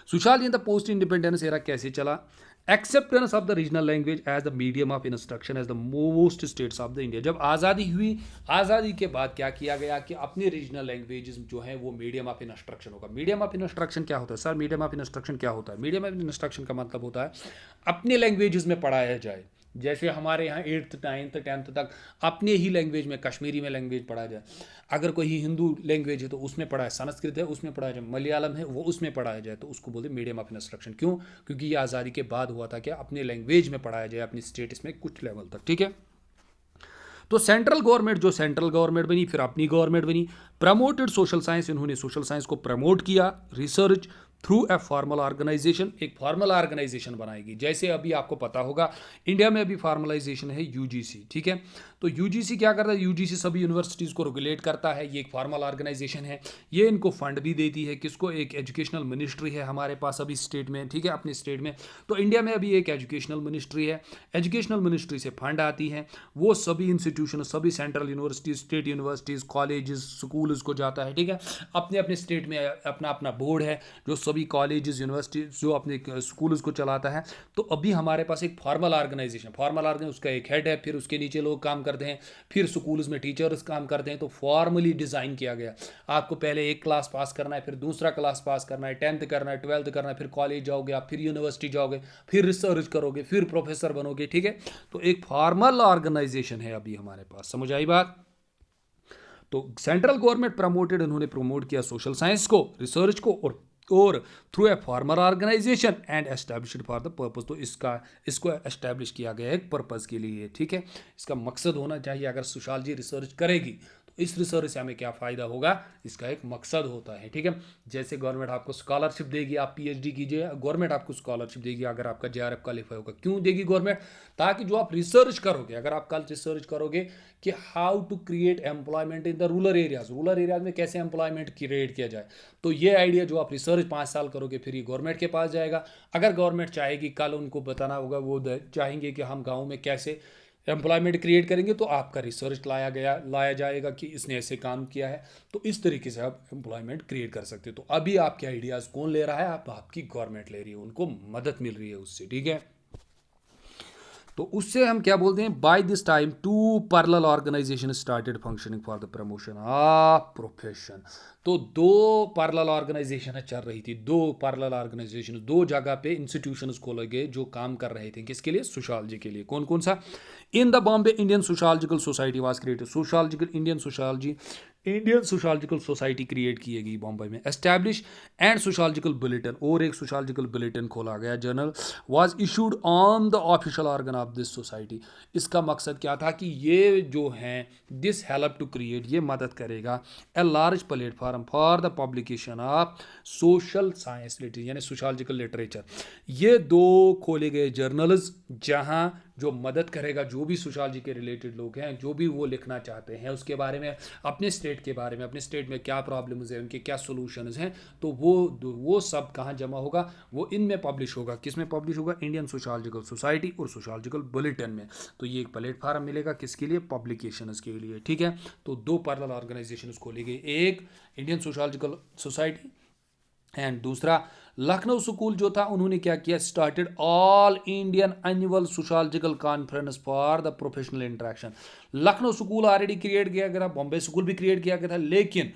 [SPEAKER 1] sociology in the post independence era कैसे चला। Acceptance of the regional language as the medium of instruction as the most states of the India, जब आज़ादी हुई, आज़ादी के बाद क्या किया गया कि अपने रीजनल लैंग्वेजेस जो है वो मीडियम ऑफ इंस्ट्रक्शन होगा। मीडियम ऑफ इंस्ट्रक्शन क्या होता है सर, मीडियम ऑफ इंस्ट्रक्शन क्या होता है, मीडियम ऑफ इंस्ट्रक्शन का मतलब होता है अपने लैंग्वेजेस में पढ़ाया जाए। जैसे हमारे यहाँ 8th 9th 10th तक अपने ही लैंग्वेज में, कश्मीरी में लैंग्वेज पढ़ाया जाए। अगर कोई हिंदू लैंग्वेज है तो उसमें पढ़ाए, संस्कृत है उसमें पढ़ाया जाए, मलयालम है वो उसमें पढ़ाया जाए, तो उसको बोलते मीडियम ऑफ इंस्ट्रक्शन। क्यों, क्योंकि ये आज़ादी के बाद हुआ था, क्या अपने लैंग्वेज में पढ़ाया जाए, अपनी स्टेटस में कुछ लेवल तक, ठीक है। तो सेंट्रल गवर्नमेंट, जो सेंट्रल गवर्नमेंट बनी, फिर अपनी गवर्नमेंट बनी, प्रमोटेड सोशल साइंस, इन्होंने सोशल साइंस को प्रमोट किया। Research through a formal organisation, एक फॉर्मल ऑर्गेनाइजेशन बनाएगी। जैसे अभी आपको पता होगा इंडिया में अभी फॉर्मलाइजेशन है यूजीसी, ठीक है। तो यूजीसी क्या करता है, यूजीसी सभी यूनिवर्सिटीज़ को रेगुलेट करता है, ये एक फॉर्मल ऑर्गेनाइजेशन है। ये इनको फंड भी देती है, किसको, एक एजुकेशनल मिनिस्ट्री है हमारे पास अभी स्टेट में, ठीक है, अपने स्टेट में। तो इंडिया में अभी एक एजुकेशनल मिनिस्ट्री है, एजुकेशनल मिनिस्ट्री से फंड आती है, वो सभी इंस्टीट्यूशन, सभी central universities, state universities, colleges, schools को जाता है, ठीक है। अपने अपने स्टेट में अपना अपना बोर्ड है जो सभी कॉलेजेस, यूनिवर्सिटीज, जो अपने स्कूल्स को चलाता है। तो अभी हमारे पास एक फॉर्मल ऑर्गेनाइजेशन, उसका एक हेड है, फिर उसके नीचे लोग काम करते हैं, फिर स्कूल्स में टीचर्स काम करते हैं। तो फॉर्मली डिज़ाइन किया गया, आपको पहले एक क्लास पास करना है, फिर दूसरा क्लास पास करना है, 10th करना है, 12th करना है, फिर कॉलेज जाओगे आप, फिर यूनिवर्सिटी जाओगे, फिर रिसर्च करोगे, फिर प्रोफेसर बनोगे, ठीक है। तो एक फॉर्मल ऑर्गेनाइजेशन है अभी हमारे पास, समझ आई बात। तो सेंट्रल गवर्नमेंट प्रमोटेड, उन्होंने प्रमोट किया सोशल साइंस को, रिसर्च को, और through a formal organisation and established for the purpose. तो इसको एस्टैब्लिश किया गया एक पर्पस के लिए, ठीक है। इसका मकसद होना चाहिए, अगर सोशियोलॉजी रिसर्च करेगी तो इस रिसर्च से हमें क्या फ़ायदा होगा, इसका एक मकसद होता है, ठीक है। जैसे गवर्नमेंट आपको स्कॉलरशिप देगी, आप पीएचडी कीजिए, गवर्नमेंट आपको स्कॉलरशिप देगी अगर आपका जेआरएफ क्वालिफाई होगा। क्यों देगी गवर्नमेंट? ताकि जो आप रिसर्च करोगे, अगर आप कल रिसर्च करोगे कि how to create employment in the rural areas में कैसे एम्प्लॉयमेंट क्रिएट किया जाए, तो ये आइडिया जो आप रिसर्च 5 साल करोगे फिर ये गवर्नमेंट के पास जाएगा। अगर गवर्नमेंट चाहेगी, कल उनको बताना होगा, वो चाहेंगे कि हम गाँव में कैसे एम्प्लॉयमेंट क्रिएट करेंगे, तो आपका रिसर्च लाया जाएगा कि इसने ऐसे काम किया है, तो इस तरीके से आप एम्प्लॉयमेंट क्रिएट कर सकते हो। तो अभी आपके आइडियाज़ कौन ले रहा है? आपकी गवर्नमेंट ले रही है, उनको मदद मिल रही है उससे, ठीक है। तो उससे हम क्या बोलते हैं, by this time two parallel organisation started functioning for the promotion of profession. तो दो पैरेलल ऑर्गेनाइजेशन चल रही थी, दो पैरेलल ऑर्गेनाइजेशन, दो जगह पे इंस्टीट्यूशंस खोले गए जो काम कर रहे थे, किसके लिए? सोशियोलॉजी के लिए। कौन कौन सा? In the Bombay Indian sociological society was created, Indian sociological society create की गई बॉम्बे में। एस्टैब्लिश एंड सोशियोलॉजिकल बुलेटिन, और एक सोशियोलॉजिकल बुलेटिन खोला गया, journal was issued on the official organ of this society. इसका मकसद क्या था कि ये जो हैं, दिस हेल्प टू क्रिएट, ये मदद करेगा a large platform for the publication of social science literature, यानी सोशियोलॉजिकल लिटरेचर। ये दो खोले गए जर्नल्स जहाँ जो मदद करेगा जो भी सोशियोलॉजी के रिलेटेड लोग हैं, जो भी वो लिखना चाहते हैं उसके बारे में, अपने स्टेट के बारे में, अपने स्टेट में क्या प्रॉब्लम्स हैं, उनके क्या सोल्यूशंस हैं, तो वो सब कहाँ जमा होगा? वो इनमें पब्लिश होगा। किस में पब्लिश होगा? इंडियन सोशियोलॉजिकल सोसाइटी और सोशियोलॉजिकल बुलेटिन में। तो ये एक प्लेटफार्म मिलेगा किसके लिए? पब्लिकेशंस के लिए, ठीक है। तो दो पैरेलल ऑर्गेनाइजेशन खोली गई, एक इंडियन सोशियोलॉजिकल सोसाइटी एंड दूसरा लखनऊ स्कूल जो था, उन्होंने क्या किया? Started all Indian annual sociological conference for the professional interaction. Lucknow school already create किया गया था, बॉम्बे स्कूल भी क्रिएट किया गया था, लेकिन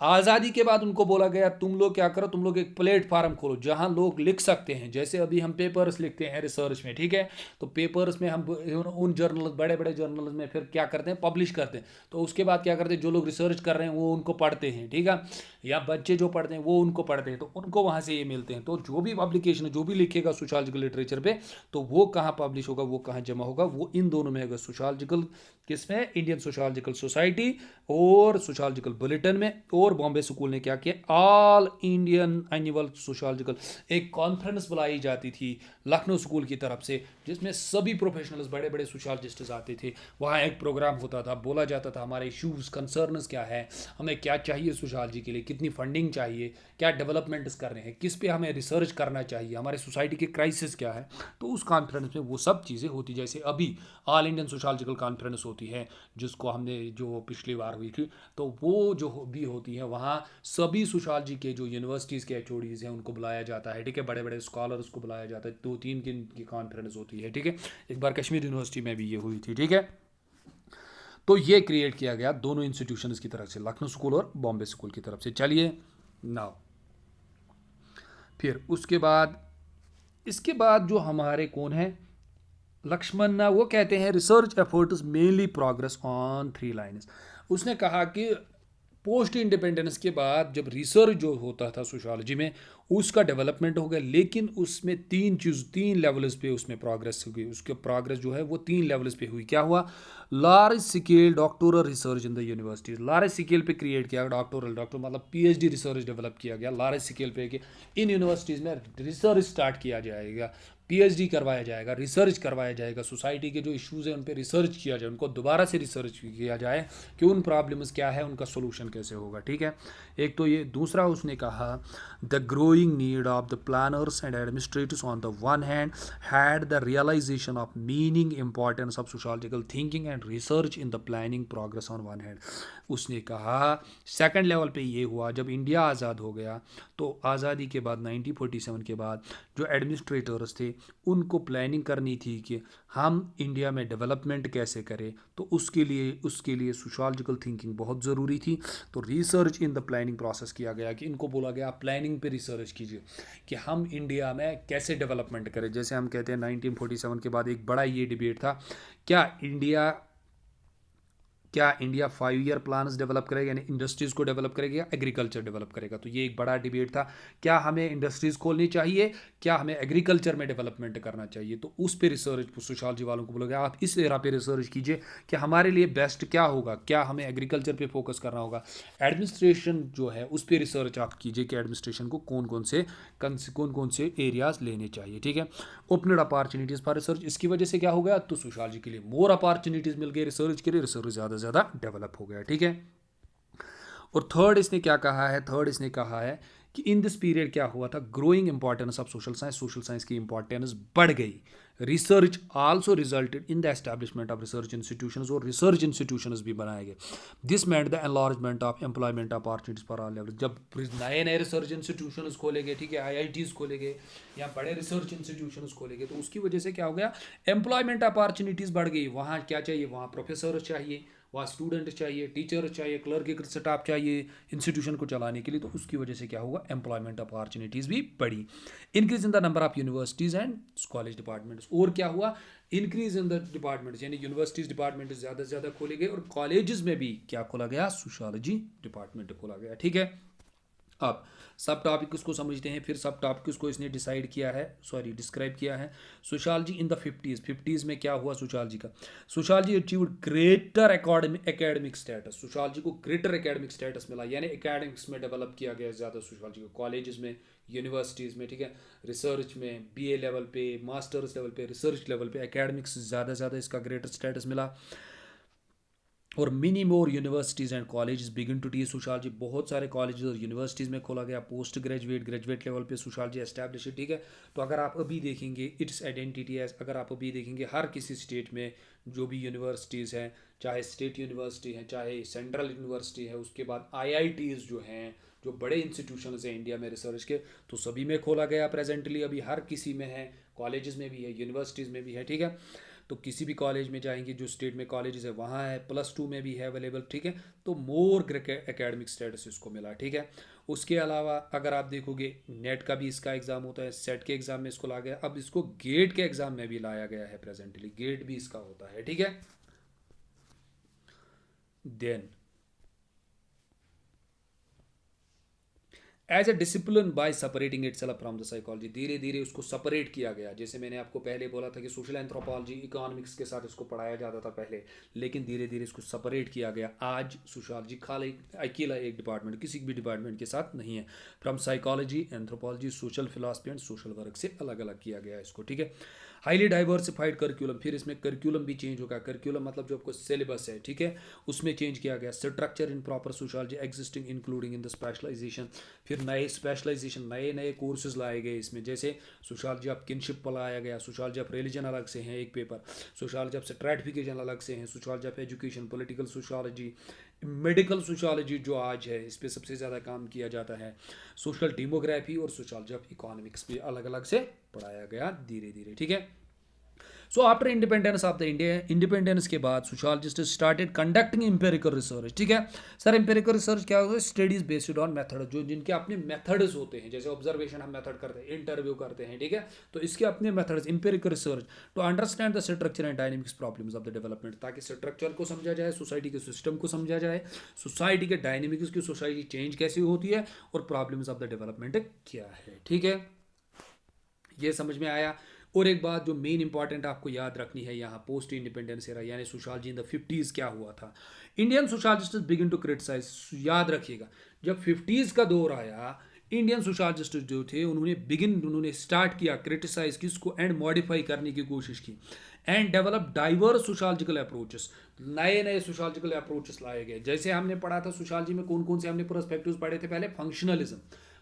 [SPEAKER 1] आज़ादी के बाद उनको बोला गया तुम लोग क्या करो, तुम लोग एक प्लेटफार्म खोलो जहां लोग लिख सकते हैं, जैसे अभी हम पेपर्स लिखते हैं रिसर्च में, ठीक है। तो पेपर्स में हम उन जर्नल, बड़े बड़े जर्नल्स में फिर क्या करते हैं? पब्लिश करते हैं। तो उसके बाद क्या करते हैं? जो लोग रिसर्च कर रहे हैं वो उनको पढ़ते हैं, ठीक है, या बच्चे जो पढ़ते हैं वो उनको पढ़ते हैं, तो उनको वहाँ से ये मिलते हैं। तो जो भी पब्लिकेशन, जो भी लिखेगा सोशियोलॉजिकल लिटरेचर पे, तो वो कहाँ पब्लिश होगा, वो कहाँ जमा होगा? वो इन दोनों में होगा, सोशियोलॉजिकल किसमें? इंडियन सोशियोलॉजिकल सोसाइटी और सोशियोलॉजिकल बुलेटिन में। और बॉम्बे स्कूल ने क्या किया? ऑल इंडियन एनुअल सोशियोलॉजिकल, एक कॉन्फ्रेंस बुलाई जाती थी लखनऊ स्कूल की तरफ से, जिसमें सभी प्रोफेशनल्स, बड़े बड़े सोशियोलॉजिस्ट आते थे। वहाँ एक प्रोग्राम होता था, बोला जाता था हमारे इश्यूज़, कंसर्न्स क्या है, हमें क्या चाहिए सोशियोलॉजी के लिए, कितनी फंडिंग चाहिए, क्या डेवलपमेंट्स कर रहे हैं, किस पे हमें रिसर्च करना चाहिए, हमारे सोसाइटी के क्राइसिस क्या है। तो उस कॉन्फ्रेंस में वो सब चीज़ें होती, जैसे अभी ऑल इंडियन सोशियोलॉजिकल कॉन्फ्रेंस होती है जिसको हमने, जो पिछली बार हुई थी, तो वो जो भी होती है वहाँ सभी सोशियोलॉजी के जो यूनिवर्सिटीज़ के एचओडीज़ हैं उनको बुलाया जाता है, ठीक है, बड़े बड़े स्कॉलर्स को बुलाया जाता है, 2-3 दिन की कॉन्फ्रेंस होती है, ठीक है। एक बार कश्मीर यूनिवर्सिटी में भी ये हुई थी, ठीक है। तो ये क्रिएट किया गया दोनों इंस्टीट्यूशंस की तरफ से, लखनऊ स्कूल और बॉम्बे स्कूल की तरफ से। चलिए नाउ, फिर उसके बाद, इसके बाद जो हमारे कौन है, लक्ष्मण, वो कहते हैं research efforts mainly progress on 3 lines. उसने कहा कि पोस्ट इंडिपेंडेंस के बाद जब रिसर्च जो होता था सोशियोलॉजी में, उसका डेवलपमेंट हो गया, लेकिन उसमें 3 लेवल्स पे उसमें प्रोग्रेस हुई। उसके प्रोग्रेस जो है वो 3 लेवल्स पे हुई। क्या हुआ? Large scale doctoral research in the universities, large scale पे क्रिएट किया डॉक्टर मतलब पीएचडी रिसर्च डेवलप किया गया लार्ज स्केल पे, कि इन यूनिवर्सिटीज़ में रिसर्च स्टार्ट किया जाएगा, पीएचडी करवाया जाएगा, रिसर्च करवाया जाएगा, सोसाइटी के जो इश्यूज़ हैं उन पे रिसर्च किया जाए, उनको दोबारा से रिसर्च किया जाए कि उन प्रॉब्लम्स क्या है, उनका सोल्यूशन कैसे होगा, ठीक है। एक तो ये, दूसरा उसने कहा the growing need of the planners and administrators on the one hand had the realisation of meaning importance of sociological thinking and research in the planning progress on one hand. उसने कहा सेकंड लेवल पे ये हुआ जब India आज़ाद हो गया, तो आज़ादी के बाद 1947 के बाद जो एडमिनिस्ट्रेटर्स थे उनको प्लानिंग करनी थी कि हम इंडिया में डेवलपमेंट कैसे करें, तो उसके लिए सोशियोलॉजिकल थिंकिंग बहुत ज़रूरी थी। तो research in the planning process किया गया, कि इनको बोला गया आप प्लानिंग पे रिसर्च कीजिए कि हम इंडिया में कैसे डेवलपमेंट करें। जैसे हम कहते हैं 1947 के बाद एक बड़ा ये डिबेट था, क्या इंडिया क्या इंडिया 5 ईयर प्लान्स डेवलप करेगा, यानी इंडस्ट्रीज़ को डेवलप करेगा या एग्रीकल्चर डेवलप करेगा? तो ये एक बड़ा डिबेट था। क्या हमें इंडस्ट्रीज़ खोलनी चाहिए, क्या हमें एग्रीकल्चर में डेवलपमेंट करना चाहिए? तो उस पर रिसर्च सोशियोलॉजी वालों को बोलोगे आप इस एरा पे रिसर्च कीजिए कि हमारे लिए बेस्ट क्या होगा, क्या हमें एग्रीकल्चर पे फोकस करना होगा। एडमिनिस्ट्रेशन जो है उस पर रिसर्च आप कीजिए कि एडमिनिस्ट्रेशन को कौन कौन से एरियाज लेने चाहिए, ठीक है। ओपनड अपॉर्चुनिटीज़ फॉर रिसर्च, इसकी वजह से क्या हो गया, तो सोशियोलॉजी के लिए मोर अपॉर्चुनिटीज़ मिल गई रिसर्च के लिए, रिसर्च ज़्यादा से ज़्यादा डेवलप हो गया, ठीक है। और थर्ड इसने क्या कहा है, थर्ड इसने कहा है कि इन दिस पीरियड क्या हुआ था, growing importance of social science की इंपॉर्टेंस बढ़ गई। Research also resulted in the establishment of research institutions, और रिसर्च इंस्टीट्यूशंस भी बनाए गए। This meant the enlargement of employment opportunities for all level. जब नए नए रिसर्च इंस्टीट्यूशंस खोले गए, ठीक है, आईआईटीज खोले गए या बड़े रिसर्च इंस्टीट्यूशंस खोले गए, तो उसकी वजह से क्या हो गया, एम्प्लॉयमेंट अपॉर्चुनिटीज़ बढ़ गई। वहाँ क्या चाहिए, वहाँ प्रोफेसर चाहिए, वहाँ स्टूडेंट चाहिए, टीचर चाहिए, क्लर्क स्टाफ चाहिए इंस्टीट्यूशन को चलाने के लिए। तो उसकी वजह से क्या होगा, एम्प्लॉयमेंट अपॉर्चुनिटीज़ भी बढ़ी। Increase in the number of universities and college departments, और क्या हुआ, इंक्रीज इन द डिपार्टमेंट्स, यानी यूनिवर्सिटीज़ डिपार्टमेंट ज़्यादा से ज़्यादा खोले गए, और कॉलेजेस में भी क्या खोला गया, सोशियोलॉजी डिपार्टमेंट खोला गया, ठीक है। अब सब टॉपिक उसको समझते हैं, फिर सब टॉपिक उसको इसने डिसाइड किया है, सॉरी डिस्क्राइब किया है। सोशियोलॉजी इन द 50s में क्या हुआ सोशियोलॉजी का, sociology achieved greater academic status, sociology को ग्रेटर एकेडमिक स्टेटस मिला, यानी एकेडमिक्स में डेवलप किया गया ज़्यादा सोशियोलॉजी को, कॉलेजेस में, यूनिवर्सिटीज़ में, ठीक है, रिसर्च में, बीए लेवल पे, मास्टर्स लेवल पे, रिसर्च लेवल पे एकेडमिक्स ज़्यादा से ज़्यादा इसका ग्रेटर स्टेटस मिला। और many more universities and college begin to teach sociology, बहुत सारे कॉलेज और यूनिवर्सिटीज़ में खोला गया। पोस्ट ग्रेजुएट लेवल पे सोशियोलॉजी एस्टैब्लिश है, ठीक है। तो अगर आप अभी देखेंगे इट्स आइडेंटिटी एज, अगर आप अभी देखेंगे हर किसी स्टेट में जो भी यूनिवर्सिटीज़ हैं, चाहे स्टेट यूनिवर्सिटी है, चाहे सेंट्रल यूनिवर्सिटी है, उसके बाद आईआईटीज़ जो हैं, जो बड़े इंस्टीट्यूशंस हैं इंडिया में रिसर्च के, तो सभी में खोला गया प्रेजेंटली, अभी हर किसी में है, कॉलेजेस में भी है, यूनिवर्सिटीज़ में भी है, ठीक है। तो किसी भी कॉलेज में जाएंगे जो स्टेट में कॉलेजेस है वहाँ है, +2 में भी है अवेलेबल, ठीक है। तो मोर एकेडमिक स्टेटस इसको मिला, ठीक है। उसके अलावा अगर आप देखोगे नेट का भी इसका एग्ज़ाम होता है, सेट के एग्ज़ाम में इसको ला गया, अब इसको गेट के एग्ज़ाम में भी लाया गया है प्रेजेंटली, गेट भी इसका होता है, ठीक है। Then as a discipline by separating itself from the psychology, धीरे धीरे उसको सेपरेट किया गया। जैसे मैंने आपको पहले बोला था कि सोशल एंथ्रोपोलॉजी इकोनॉमिक्स के साथ इसको पढ़ाया जाता था पहले, लेकिन धीरे धीरे इसको सेपरेट किया गया। आज सोशियोलॉजी खाली अकेला एक डिपार्टमेंट, किसी भी डिपार्टमेंट के साथ नहीं है। From psychology, anthropology, social philosophy and social work से अलग अलग किया गया इसको, ठीक है। हाईली डाइवर्सिफाइड करिकुलम, फिर इसमें करिकुलम भी चेंज होगा। करिकुलम मतलब जो आपको सिलेबस है, ठीक है, उसमें चेंज किया गया। Structure in proper sociology existing including in the specialisation, फिर नए स्पेशलाइजेशन, नए नए कोर्सेज लाए गए इसमें, जैसे सोशियोलॉजी ऑफ किनशिप पर लाया गया, सोशियोलॉजी ऑफ रिलीजन अलग से हैं एक पेपर, सोशियोलॉजी ऑफ स्ट्रैटिफिकेशन अलग से हैं, sociology of education, political sociology, medical sociology जो आज है इस पर सबसे ज़्यादा काम किया जाता है, सोशल डेमोग्राफी और सोशियोलॉजी ऑफ इकोनॉमिक्स भी अलग अलग से पढ़ाया गया धीरे धीरे, ठीक है। So after independence of the India, independence के बाद sociologist started conducting empirical research, ठीक है। सर एम्पेरिकल रिसर्च क्या होता है, स्टडीज बेस्ड ऑन मेथड, जो जिनके अपने मेथड्स होते हैं, जैसे ऑब्जर्वेशन हम मेथड करते हैं, इंटरव्यू करते हैं, ठीक है, तो इसके अपने methods, empirical research to understand the structure and dynamics problems of the development, ताकि स्ट्रक्चर को समझा जाए, सोसाइटी के सिस्टम को समझा जाए, सोसाइटी के डायनेमिक्स की, सोसाइटी चेंज कैसे होती है और प्रॉब्लम्स ऑफ द डेवलपमेंट क्या है, ठीक है। ये समझ में आया। और एक बात जो मेन इंपॉर्टेंट आपको याद रखनी है यहाँ, पोस्ट इंडिपेंडेंस एरा यानी सोशियोलॉजी इन द 50s क्या हुआ था, Indian sociologist begin to criticise, याद रखिएगा जब 50s का दौर आया, इंडियन सोशियोलॉजिस्ट जो थे उन्होंने स्टार्ट किया क्रिटिसाइज किसको, एंड मॉडिफाई करने की कोशिश की, and develop diverse sociological approaches, नए नए सोशियोलॉजिकल अप्रोचेस लाए गए। जैसे हमने पढ़ा था सोशियोलॉजी में कौन कौन से हमने पर्सपेक्टिव्स पढ़े थे पहले, फंक्शनलिज्म,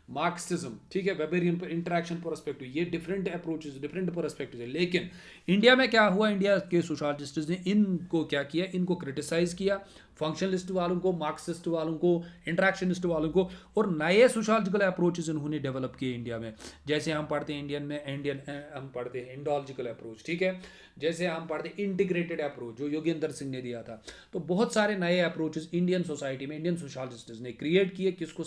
[SPEAKER 1] मार्क्सिज्म, ठीक है, वेबेरियन इंटरेक्शन पर्सपेक्टिव, ये डिफरेंट अप्रोचेस, डिफरेंट पर्सपेक्टिव है। लेकिन इंडिया में क्या हुआ, इंडिया के सोशियोलॉजिस्ट ने इनको क्या किया, इनको क्रिटिसाइज किया, फंक्शनलिस्ट वालों को, मार्क्सिस्ट वालों को, इंटरेक्शनिस्ट वालों को, और नए सोशियोलॉजिकल अप्रोचेस इन्होंने डेवलप किए इंडिया में। जैसे हम पढ़ते हैं हम पढ़ते हैं इंडोलॉजिकल अप्रोच, ठीक है, जैसे हम पढ़ते हैं इंटीग्रेटेड अप्रोच जो योगेंद्र सिंह ने दिया था। तो बहुत सारे नए अप्रोचेस इंडियन सोसाइटी में इंडियन सोशियोलॉजिस्ट ने क्रिएट किए, किसको